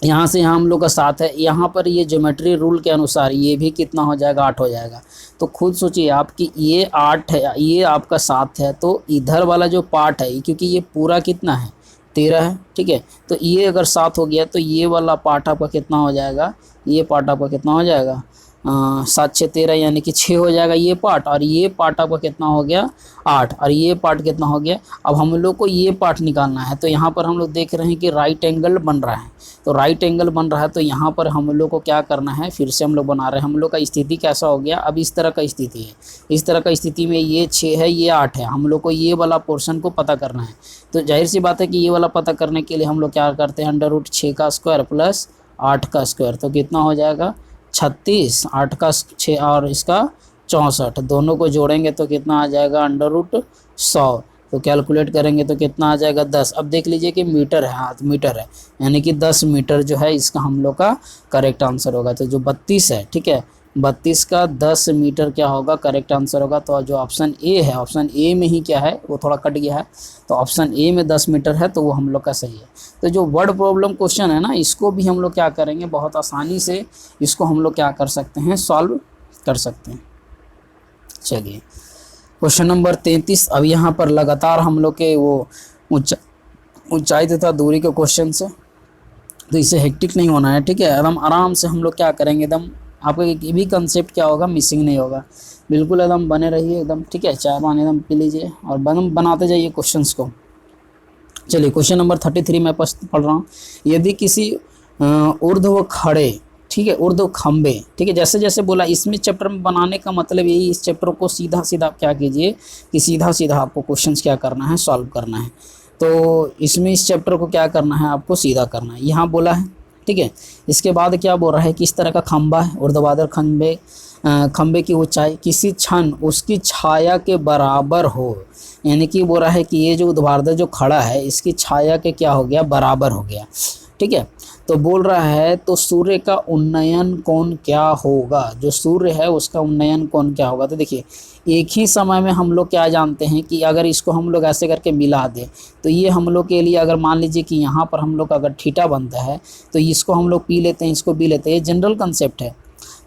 यहाँ से यहाँ हम लोग का 7 है, यहाँ पर ये ज्योमेट्री रूल के अनुसार ये भी कितना हो जाएगा, 8 हो जाएगा। तो खुद सोचिए आप कि ये 8 है, ये आपका 7 है, तो इधर वाला जो पार्ट है, क्योंकि ये पूरा कितना है, 13 है, ठीक है, तो ये अगर 7 हो गया तो ये वाला पार्ट आपका कितना हो जाएगा, ये पार्ट आपका कितना हो जाएगा, 7 6 13 यानी कि 6 हो जाएगा ये पार्ट, और ये पार्ट आपका कितना हो गया, 8, और ये पार्ट कितना हो गया। अब हम लोग को ये पार्ट निकालना है, तो यहाँ पर हम लोग देख रहे हैं कि राइट एंगल बन रहा है, तो राइट एंगल बन रहा है, तो यहाँ पर हम लोग को क्या करना है, फिर से हम लोग बना रहे हैं। हम लोग का स्थिति कैसा हो गया, अब इस तरह का स्थिति है, इस तरह का स्थिति में ये 6 है, ये 8 है, हम लोग को ये वाला पोर्शन को पता करना है। तो जाहिर सी बात है कि ये वाला पता करने के लिए हम लोग क्या करते हैं, √6 का स्क्वायर प्लस 8 का स्क्वायर, तो कितना हो जाएगा 36, 8 का 6 और इसका 64, दोनों को जोड़ेंगे तो कितना आ जाएगा, √100। तो कैलकुलेट करेंगे तो कितना आ जाएगा, 10। अब देख लीजिए कि मीटर है, हाँ मीटर है, यानी कि 10 मीटर जो है इसका हम लोग का करेक्ट आंसर होगा। तो जो 32 है, ठीक है, 32 का 10 मीटर क्या होगा, करेक्ट आंसर होगा। तो जो ऑप्शन ए है, ऑप्शन ए में ही क्या है, वो थोड़ा कट गया है, तो ऑप्शन ए में 10 मीटर है, तो वो हम लोग का सही है। तो जो वर्ड प्रॉब्लम क्वेश्चन है ना, इसको भी हम लोग क्या करेंगे, बहुत आसानी से इसको हम लोग क्या कर सकते हैं, सॉल्व कर सकते हैं। चलिए क्वेश्चन नंबर 33। अब यहाँ पर लगातार हम लोग के वो ऊंचाई तथा दूरी के क्वेश्चन से, तो इसे हेक्टिक नहीं होना है, ठीक है, एकदम आराम से हम लोग क्या करेंगे, एकदम आपका ये भी कंसेप्ट क्या होगा, मिसिंग नहीं होगा, बिल्कुल एकदम बने रहिए एकदम, ठीक है, चाय पानी एकदम पी लीजिए और बनाते जाइए क्वेश्चंस को। चलिए क्वेश्चन नंबर 33 मैं पढ़ रहा हूँ। यदि किसी ऊर्ध्व खड़े, ठीक है, ऊर्ध्व खंबे, ठीक है, जैसे जैसे बोला इसमें चैप्टर में बनाने का मतलब यही, इस चैप्टर को सीधा सीधा क्या कीजिए कि सीधा सीधा आपको क्वेश्चंस क्या करना है, सॉल्व करना है। तो इसमें इस चैप्टर को क्या करना है, आपको सीधा करना है। यहाँ बोला है, ठीक है, इसके बाद क्या बोल रहा है कि इस तरह का खंबा है, ऊर्ध्वाधर खंबे की ऊंचाई किसी क्षण उसकी छाया के बराबर हो, यानी कि बोल रहा है कि ये जो ऊर्ध्वाधर जो खड़ा है इसकी छाया के क्या हो गया, बराबर हो गया, ठीक है। तो बोल रहा है तो सूर्य का उन्नयन कोण क्या होगा, जो सूर्य है उसका उन्नयन कोण क्या होगा। तो देखिए एक ही समय में हम लोग क्या जानते हैं कि अगर इसको हम लोग ऐसे करके मिला दें तो ये हम लोग के लिए, अगर मान लीजिए कि यहाँ पर हम लोग अगर थीटा बनता है तो इसको हम लोग पी लेते हैं, इसको पी लेते हैं, ये जनरल कंसेप्ट है।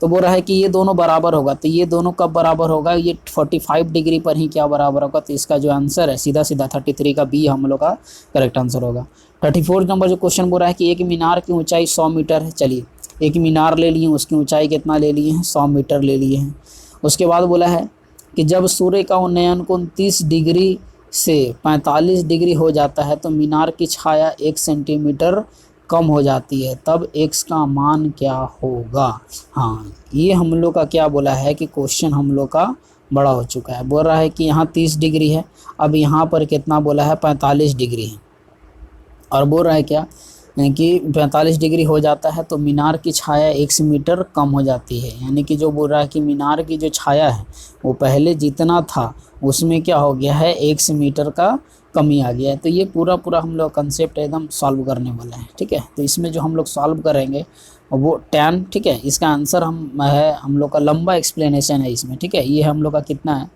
तो बोल रहा है कि ये दोनों बराबर होगा, तो ये दोनों कब बराबर होगा, ये 45 डिग्री पर ही क्या बराबर होगा। तो इसका जो आंसर है सीधा सीधा 33 का बी हम लोग का करेक्ट आंसर होगा। 34 नंबर जो क्वेश्चन बोल रहा है कि एक मीनार की ऊंचाई 100 मीटर है। चलिए एक मीनार ले लिए, उसकी ऊंचाई कितना ले लिए हैं, 100 मीटर ले लिए हैं। उसके बाद बोला है कि जब सूर्य का उन्नयन कोण 30 डिग्री से 45 डिग्री हो जाता है तो मीनार की छाया 1 सेंटीमीटर कम हो जाती है, तब x का मान क्या होगा। हाँ, ये हम लोग का क्या बोला है कि क्वेश्चन हम लोग का बड़ा हो चुका है। बोल रहा है कि यहाँ 30 डिग्री है, अब यहाँ पर कितना बोला है, 45 डिग्री है। और बोल रहा है क्या कि 45 डिग्री हो जाता है तो मीनार की छाया 1 मीटर कम हो जाती है। यानी कि जो बोल रहा है कि मीनार की जो छाया है वो पहले जितना था उसमें क्या हो गया है, 1 मीटर का कमी आ गया है। तो ये पूरा हम लोग कंसेप्ट एकदम सॉल्व करने वाला है। ठीक है, तो इसमें जो हम लोग सॉल्व करेंगे वो tan, ठीक है, इसका आंसर हम लोग का लंबा एक्सप्लेनेशन है इसमें। ठीक है, ये हम लोग का कितना है,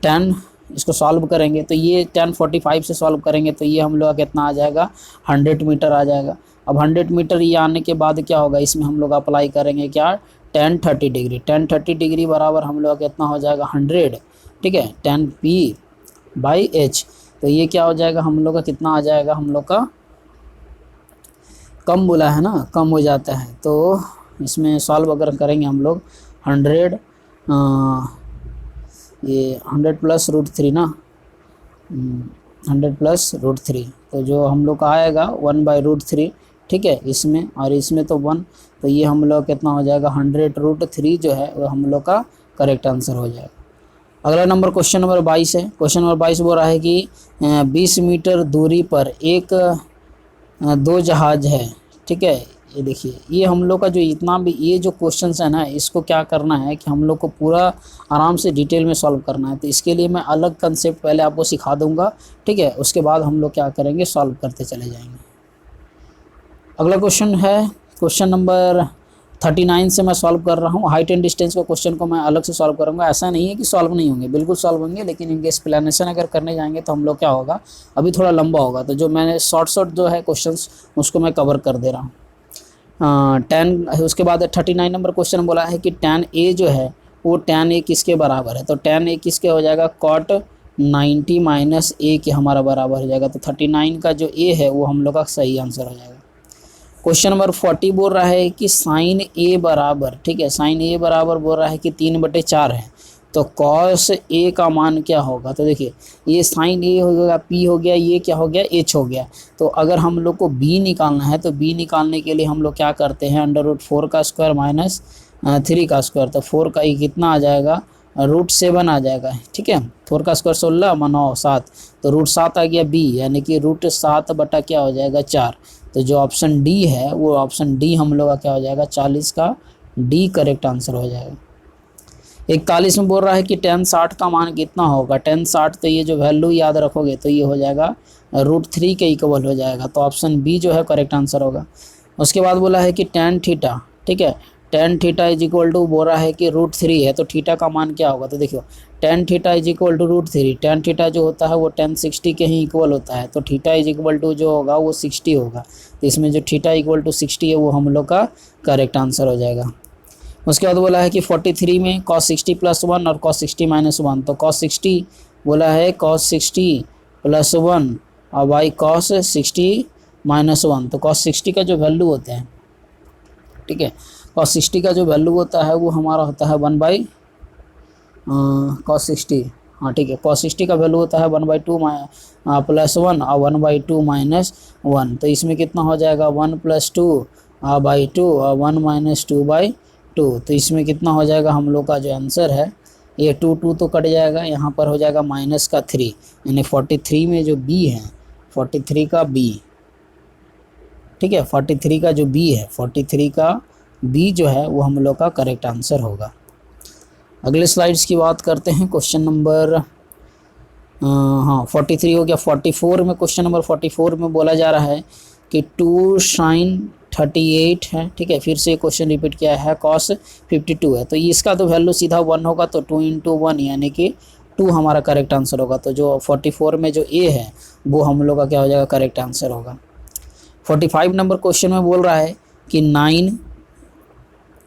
tan, इसको सॉल्व करेंगे तो ये tan 45 से सॉल्व करेंगे तो ये हम लोग का कितना आ जाएगा, 100 मीटर आ जाएगा। अब 100 मीटर ये आने के बाद क्या होगा, इसमें हम लोग अप्लाई करेंगे क्या, tan 30 डिग्री। tan 30 डिग्री बराबर हम लोग कितना हो जाएगा, 100। ठीक है, tan P/H, तो ये क्या हो जाएगा, हम लोग का कितना आ जाएगा, हम लोग का कम बोला है ना, कम हो जाता है। तो इसमें सॉल्व अगर करेंगे हम लोग 100, ये 100 प्लस √3 ना, 100 प्लस √3, तो जो हम लोग का आएगा 1/√3। ठीक है, इसमें और इसमें तो 1, तो ये हम लोग कितना हो जाएगा, 100√3 जो है वो हम लोग का करेक्ट आंसर हो जाएगा। अगला नंबर क्वेश्चन नंबर 22 है। क्वेश्चन नंबर 22 बोल रहा है कि 20 मीटर दूरी पर एक 2 जहाज है। ठीक है, ये देखिए, ये हम लोग का जो इतना भी ये जो क्वेश्चंस है ना, इसको क्या करना है कि हम लोग को पूरा आराम से डिटेल में सॉल्व करना है। तो इसके लिए मैं अलग कंसेप्ट पहले आपको सिखा दूंगा। ठीक है, उसके बाद हम लोग क्या करेंगे, सॉल्व करते चले जाएंगे। अगला क्वेश्चन है क्वेश्चन नंबर 39 से मैं सॉल्व कर रहा हूँ। हाइट एंड डिस्टेंस का क्वेश्चन को मैं अलग से सॉल्व करूँगा। ऐसा नहीं है कि सॉल्व नहीं होंगे, बिल्कुल सॉल्व होंगे, लेकिन इनके एक्सप्लेनेशन अगर करने जाएंगे तो हम लोग क्या होगा, अभी थोड़ा लंबा होगा। तो जो मैंने शॉर्ट जो है क्वेश्चंस उसको मैं कवर कर दे रहा हूँ। 10 उसके बाद 39 नंबर क्वेश्चन बोला है कि tan A जो है वो tan A किसके बराबर है। तो tan A किसके हो जाएगा, cot 90 माइनस A के हमारा बराबर हो जाएगा। तो 39 का जो A है वो हम लोग का सही आंसर हो जाएगा। क्वेश्चन नंबर 40 बोल रहा है कि sin A बराबर, ठीक है, sin A बराबर बोल रहा है कि 3/4 है। तो cos A का मान क्या होगा। तो देखिए, ये sin A हो गया, P हो गया, ये क्या हो गया, H हो गया। तो अगर हम लोग को B निकालना है तो B निकालने के लिए हम लोग क्या करते हैं, √4 का स्क्वायर माइनस 3 का स्क्वायर। तो 4 का ये कितना आ जाएगा, √7 आ जाएगा। ठीक है, 4 का स्क्वायर 16 + 9 7, तो √7 आ गया B, यानी कि √7 बटा क्या हो जाएगा, 4। तो जो ऑप्शन डी है वो ऑप्शन डी हम लोग का क्या हो जाएगा, 40 का डी करेक्ट आंसर हो जाएगा। 41 में बोल रहा है कि tan 60 का मान कितना होगा। tan 60, तो ये जो वैल्यू याद रखोगे तो ये हो जाएगा √3 के इक्वल हो जाएगा। तो ऑप्शन बी जो है करेक्ट आंसर होगा। उसके बाद बोला है कि tan थीटा, ठीक है, tan theta is equal to बोल रहा है कि √3 है। तो थीटा का मान क्या होगा। तो देखियो, tan theta is equal to √3, tan theta जो होता है वो tan 60 के ही इक्वल होता है। तो थीटा इज इक्वल टू जो होगा वो 60 होगा। तो इसमें जो थीटा इक्वल टू 60 है वो हम लोग का करेक्ट आंसर हो जाएगा। उसके बाद बोला है कि 43 में cos 60 + 1 और cos 60 - 1। तो cos 60 बोला है cos 60 + 1 और बाई cos 60 - 1। तो cos 60 का जो वैल्यू होता है, ठीक है, cos 60 का जो वैल्यू होता है वो हमारा होता है 1/, cos 60, हाँ ठीक है, cos 60 का वैल्यू होता है 1/2 + 1 और 1/2 - 1। तो इसमें कितना हो जाएगा, 1 + 2/2 और 1 - 2/2। तो इसमें कितना हो जाएगा, हम लोग का जो आंसर है ये 2 तो कट जाएगा, यहाँ पर हो जाएगा -3, यानी 43 में जो बी है, 43 का बी, ठीक है, 43 का जो बी है, 43 का बी जो है वो हम लोग का करेक्ट आंसर होगा। अगले स्लाइड्स की बात करते हैं। क्वेश्चन नंबर 43 हो गया। 44 में, क्वेश्चन नंबर 44 में बोला जा रहा है कि 2 sin 38 है। ठीक है, फिर से क्वेश्चन रिपीट किया है, cos 52 है। तो इसका तो वैल्यू सीधा 1 होगा, तो 2 × 1 यानी कि 2 हमारा करेक्ट आंसर होगा। तो जो 44 में जो ए है वो हम लोग का क्या हो जाएगा, करेक्ट आंसर होगा। 45 नंबर क्वेश्चन में बोल रहा है कि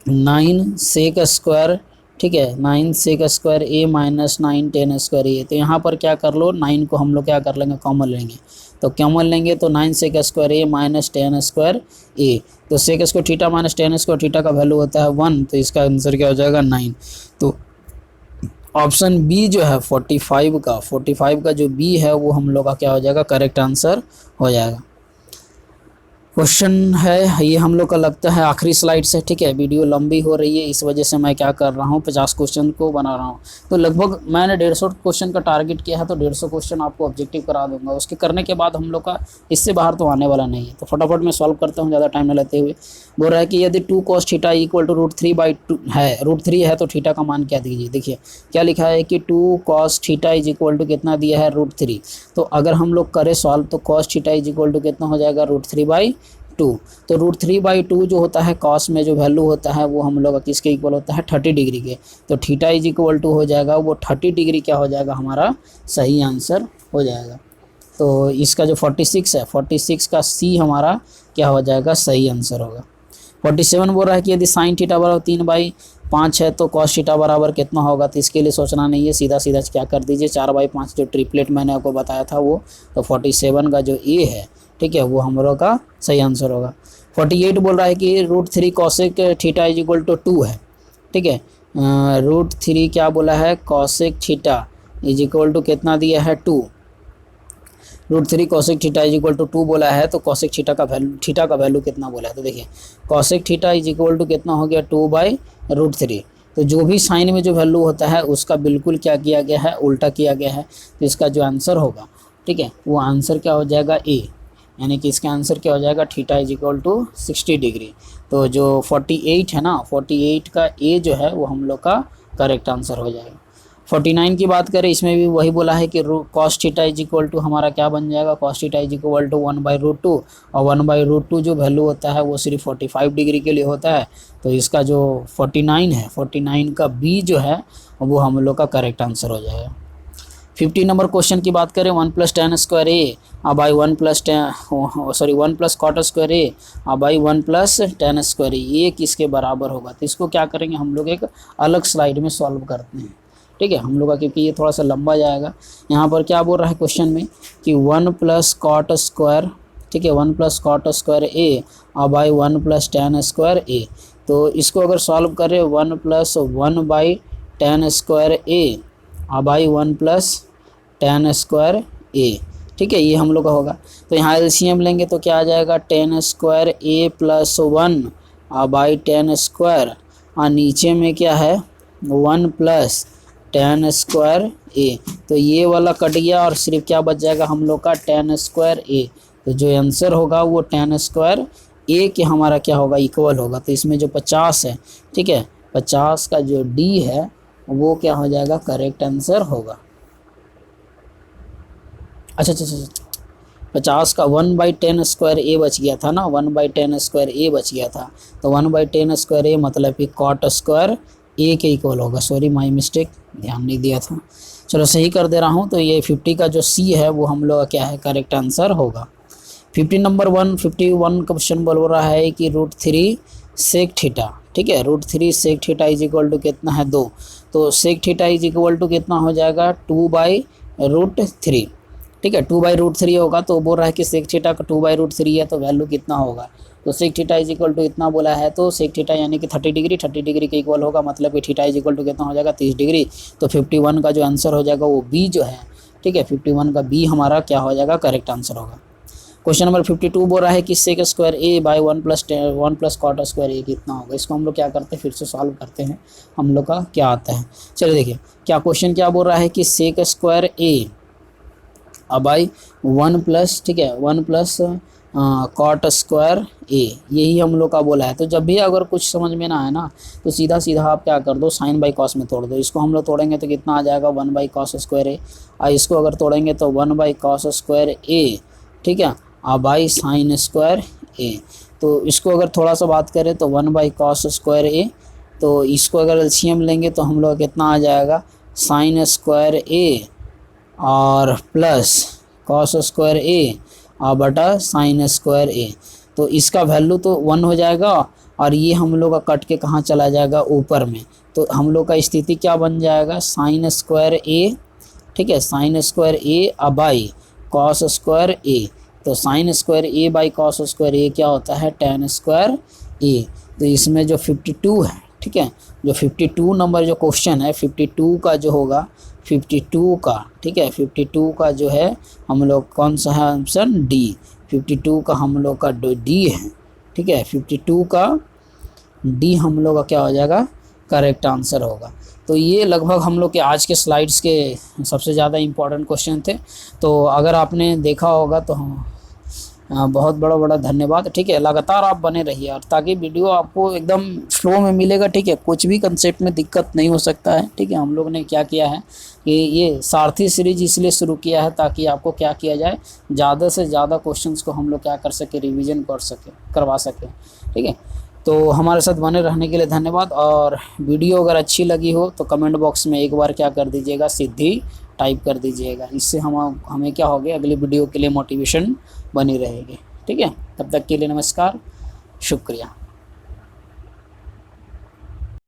9 sec स्क्वायर, ठीक है, 9 sec square A - 9 tan square A। तो यहाँ पर क्या कर लो, 9 को हम लोग क्या कर लेंगे, कॉमन लेंगे। तो कॉमन लेंगे तो 9 sec square A minus 10 square A, तो sec square theta minus 10 square theta का वैल्यू होता है 1, तो इसका आंसर क्या हो जाएगा 9। तो ऑप्शन बी जो है 45 का जो बी है वो हम लोग का क्या हो जाएगा, करेक्ट आंसर हो जाएगा। क्वेश्चन है ये हम लोग का लगता है आखिरी स्लाइड से, ठीक है। वीडियो लंबी हो रही है इस वजह से मैं क्या कर रहा हूँ 50 क्वेश्चन को बना रहा हूँ। तो लगभग मैंने 150 क्वेश्चन का टारगेट किया है, तो 150 क्वेश्चन आपको ऑब्जेक्टिव करा दूंगा। उसके करने के बाद हम लोग का इससे बाहर तो आने वाला नहीं है। तो फटाफट मैं सॉल्व करता हूँ ज़्यादा टाइम न लेते हुए। बोल रहा है कि यदि 2 cos थीटा इक्वल टू √3/2 है, √3 है तो थीटा का मान क्या दीजिए। देखिए क्या लिखा है कि 2 cos theta is equal to कितना दिया है √3। तो अगर हम लोग करें सॉल्व तो cos theta is equal to कितना हो जाएगा √3/2। तो √3/2 जो होता है कॉस में जो वैल्यू होता है वो हम लोग किसके इक्वल होता है 30 डिग्री के। तो थीटा इज इक्वल टू हो जाएगा वो 30 डिग्री क्या हो जाएगा हमारा सही आंसर हो जाएगा। तो इसका जो 46 है 46 का सी हमारा क्या हो जाएगा सही आंसर होगा। 47 बोल रहा है कि यदि साइन थीटा बराबर 3/5 है तो कॉस थीटा बराबर कितना होगा। तो इसके लिए सोचना नहीं है, सीधा सीधा क्या कर दीजिए 4/5 जो ट्रिपलेट मैंने आपको बताया था वो। तो 47 का जो ए है ठीक है वो हम लोग का सही आंसर होगा। 48 बोल रहा है कि √3 cosec theta is equal to 2 है, ठीक है। √3 क्या बोला है cosec theta is equal to कितना दिया है 2। √3 cosec theta is equal to 2 बोला है, तो कॉसेक थीटा का वैल्यू कितना बोला है। तो देखिए cosec theta is equal to कितना हो गया 2/√3। तो जो भी साइन में जो वैल्यू होता है उसका बिल्कुल क्या किया गया है उल्टा किया गया है। तो इसका जो आंसर होगा ठीक है वो आंसर क्या हो जाएगा ए, यानी कि इसका आंसर क्या हो जाएगा theta is equal to 60 degree. तो जो 48 है ना 48 का ए जो है वो हम लोग का करेक्ट आंसर हो जाएगा। 49 की बात करें इसमें भी वही बोला है कि cos theta is equal to हमारा क्या बन जाएगा cos theta is equal to 1/√2 और 1/√2 जो वैल्यू होता है वो सिर्फ 45 डिग्री के लिए होता है। तो इसका जो 49 है 49 का बी जो है वो हम लोग का करेक्ट आंसर हो जाएगा। 50 नंबर क्वेश्चन की बात करें 1 + tan square A by 1 + cot square A by 1 + tan square A, ये किसके बराबर होगा। तो इसको क्या करेंगे हम लोग एक अलग स्लाइड में सॉल्व करते हैं, ठीक है हम लोग का, क्योंकि ये थोड़ा सा लंबा जाएगा। यहाँ पर क्या बोल रहा है क्वेश्चन में कि 1 + cot स्क्वायर, ठीक है 1 + cot square A by 1 + tan square A. तो इसको अगर सॉल्व करें 1 + 1/tan square A by 1 + tan square A, ठीक है ये हम लोग का होगा। तो यहाँ एलसीएम लेंगे तो क्या आ जाएगा tan square A + 1 by tan square, और नीचे में क्या है 1 + tan स्क्वायर ए। तो ये वाला कट गया और सिर्फ क्या बच जाएगा हम लोग का tan स्क्वायर ए। तो जो आंसर होगा वो tan स्क्वायर ए के हमारा क्या होगा इक्वल होगा। तो इसमें जो 50 है ठीक है 50 का जो डी है वो क्या हो जाएगा करेक्ट आंसर होगा। अच्छा 50 का 1/10 स्क्वायर ए बच गया था ना, 1/10 स्क्वायर ए बच गया था। तो 1/10 स्क्वायर ए मतलब कि cot स्क्वायर ए के इक्वल होगा। सॉरी माय मिस्टेक, ध्यान नहीं दिया था, चलो सही कर दे रहा हूँ। तो ये 50 का जो सी है वो हम लोग का क्या है करेक्ट आंसर होगा। 50 नंबर 151 क्वेश्चन बोल रहा है कि √3 सेक थीटा, ठीक है √3 sec theta is equal to कितना है 2। तो sec theta is equal to कितना हो जाएगा 2/√3, ठीक है 2/√3 होगा। तो बोल रहा है कि सेक थीटा का 2/√3 है तो वैल्यू कितना होगा। तो sec theta is equal to इतना बोला है, तो सेक थीटा यानी कि 30 डिग्री के इक्वल होगा, मतलब कि थीटा इज इक्वल टू कितना हो जाएगा 30 डिग्री। तो 51 का जो आंसर हो जाएगा वो बी जो है, ठीक है 51 का बी हमारा क्या हो जाएगा करेक्ट आंसर होगा। क्वेश्चन नंबर 52 बोल रहा है कि sec square A by 1 + cot square A कितना होगा। इसको हम लोग क्या करते हैं फिर से सॉल्व करते हैं, हम लोग का क्या आता है। चलिए देखिए क्या क्वेश्चन क्या बोल रहा है कि सेक स्क्वायर ए बाई 1 +, ठीक है 1 + cot स्क्वायर ए, यही हम लोग का बोला है। तो जब भी अगर कुछ समझ में ना आए ना तो सीधा सीधा आप क्या कर दो साइन बाई कॉस में तोड़ दो। इसको हम लोग तोड़ेंगे तो कितना आ जाएगा 1/cos स्क्वायर ए, और इसको अगर तोड़ेंगे तो 1/cos स्क्वायर ए, ठीक है बाई साइन स्क्वायर ए। तो इसको अगर थोड़ा सा बात करें तो 1/cos स्क्वायर ए, तो इसको अगर एलसीएम लेंगे तो हम लोग कितना आ जाएगा साइन स्क्वायर ए और प्लस cos स्क्वायर ए और बटा साइन स्क्वायर ए। तो इसका वैल्यू तो 1 हो जाएगा और ये हम लोग का कट के कहाँ चला जाएगा ऊपर में। तो हम लोग का स्थिति क्या बन जाएगा साइन स्क्वायर ए, ठीक है sine square A by cos square A. तो sine square A by cos square A क्या होता है, टेन स्क्वायर ए। तो इसमें जो 52 है, ठीक है, जो 52 नंबर जो क्वेश्चन है 52 का जो होगा 52 का, ठीक है, 52 का जो है हम लोग कौन सा है ऑप्शन डी, 52 का हम लोग का डी है, ठीक है, 52 का डी हम लोग का क्या हो जाएगा, करेक्ट आंसर होगा। तो ये लगभग हम लोग के आज के स्लाइड्स के सबसे ज़्यादा इम्पोर्टेंट क्वेश्चन थे। तो अगर आपने देखा होगा तो बहुत बड़ा बड़ा धन्यवाद, ठीक है। लगातार आप बने रहिए और ताकि वीडियो आपको एकदम फ्लो में मिलेगा, ठीक है, कुछ भी कंसेप्ट में दिक्कत नहीं हो सकता है, ठीक है। हम लोग ने क्या किया है कि ये सारथी सीरीज इसलिए शुरू किया है ताकि आपको क्या किया जाए, ज़्यादा से ज़्यादा क्वेश्चंस को हम लोग क्या कर सके, रिवीजन करवा सकें, ठीक है। तो हमारे साथ बने रहने के लिए धन्यवाद। और वीडियो अगर अच्छी लगी हो तो कमेंट बॉक्स में एक बार क्या कर दीजिएगा, सीधी टाइप कर दीजिएगा। इससे हमें क्या होगा, अगली वीडियो के लिए मोटिवेशन बनी रहेगी, ठीक है। तब तक के लिए नमस्कार, शुक्रिया।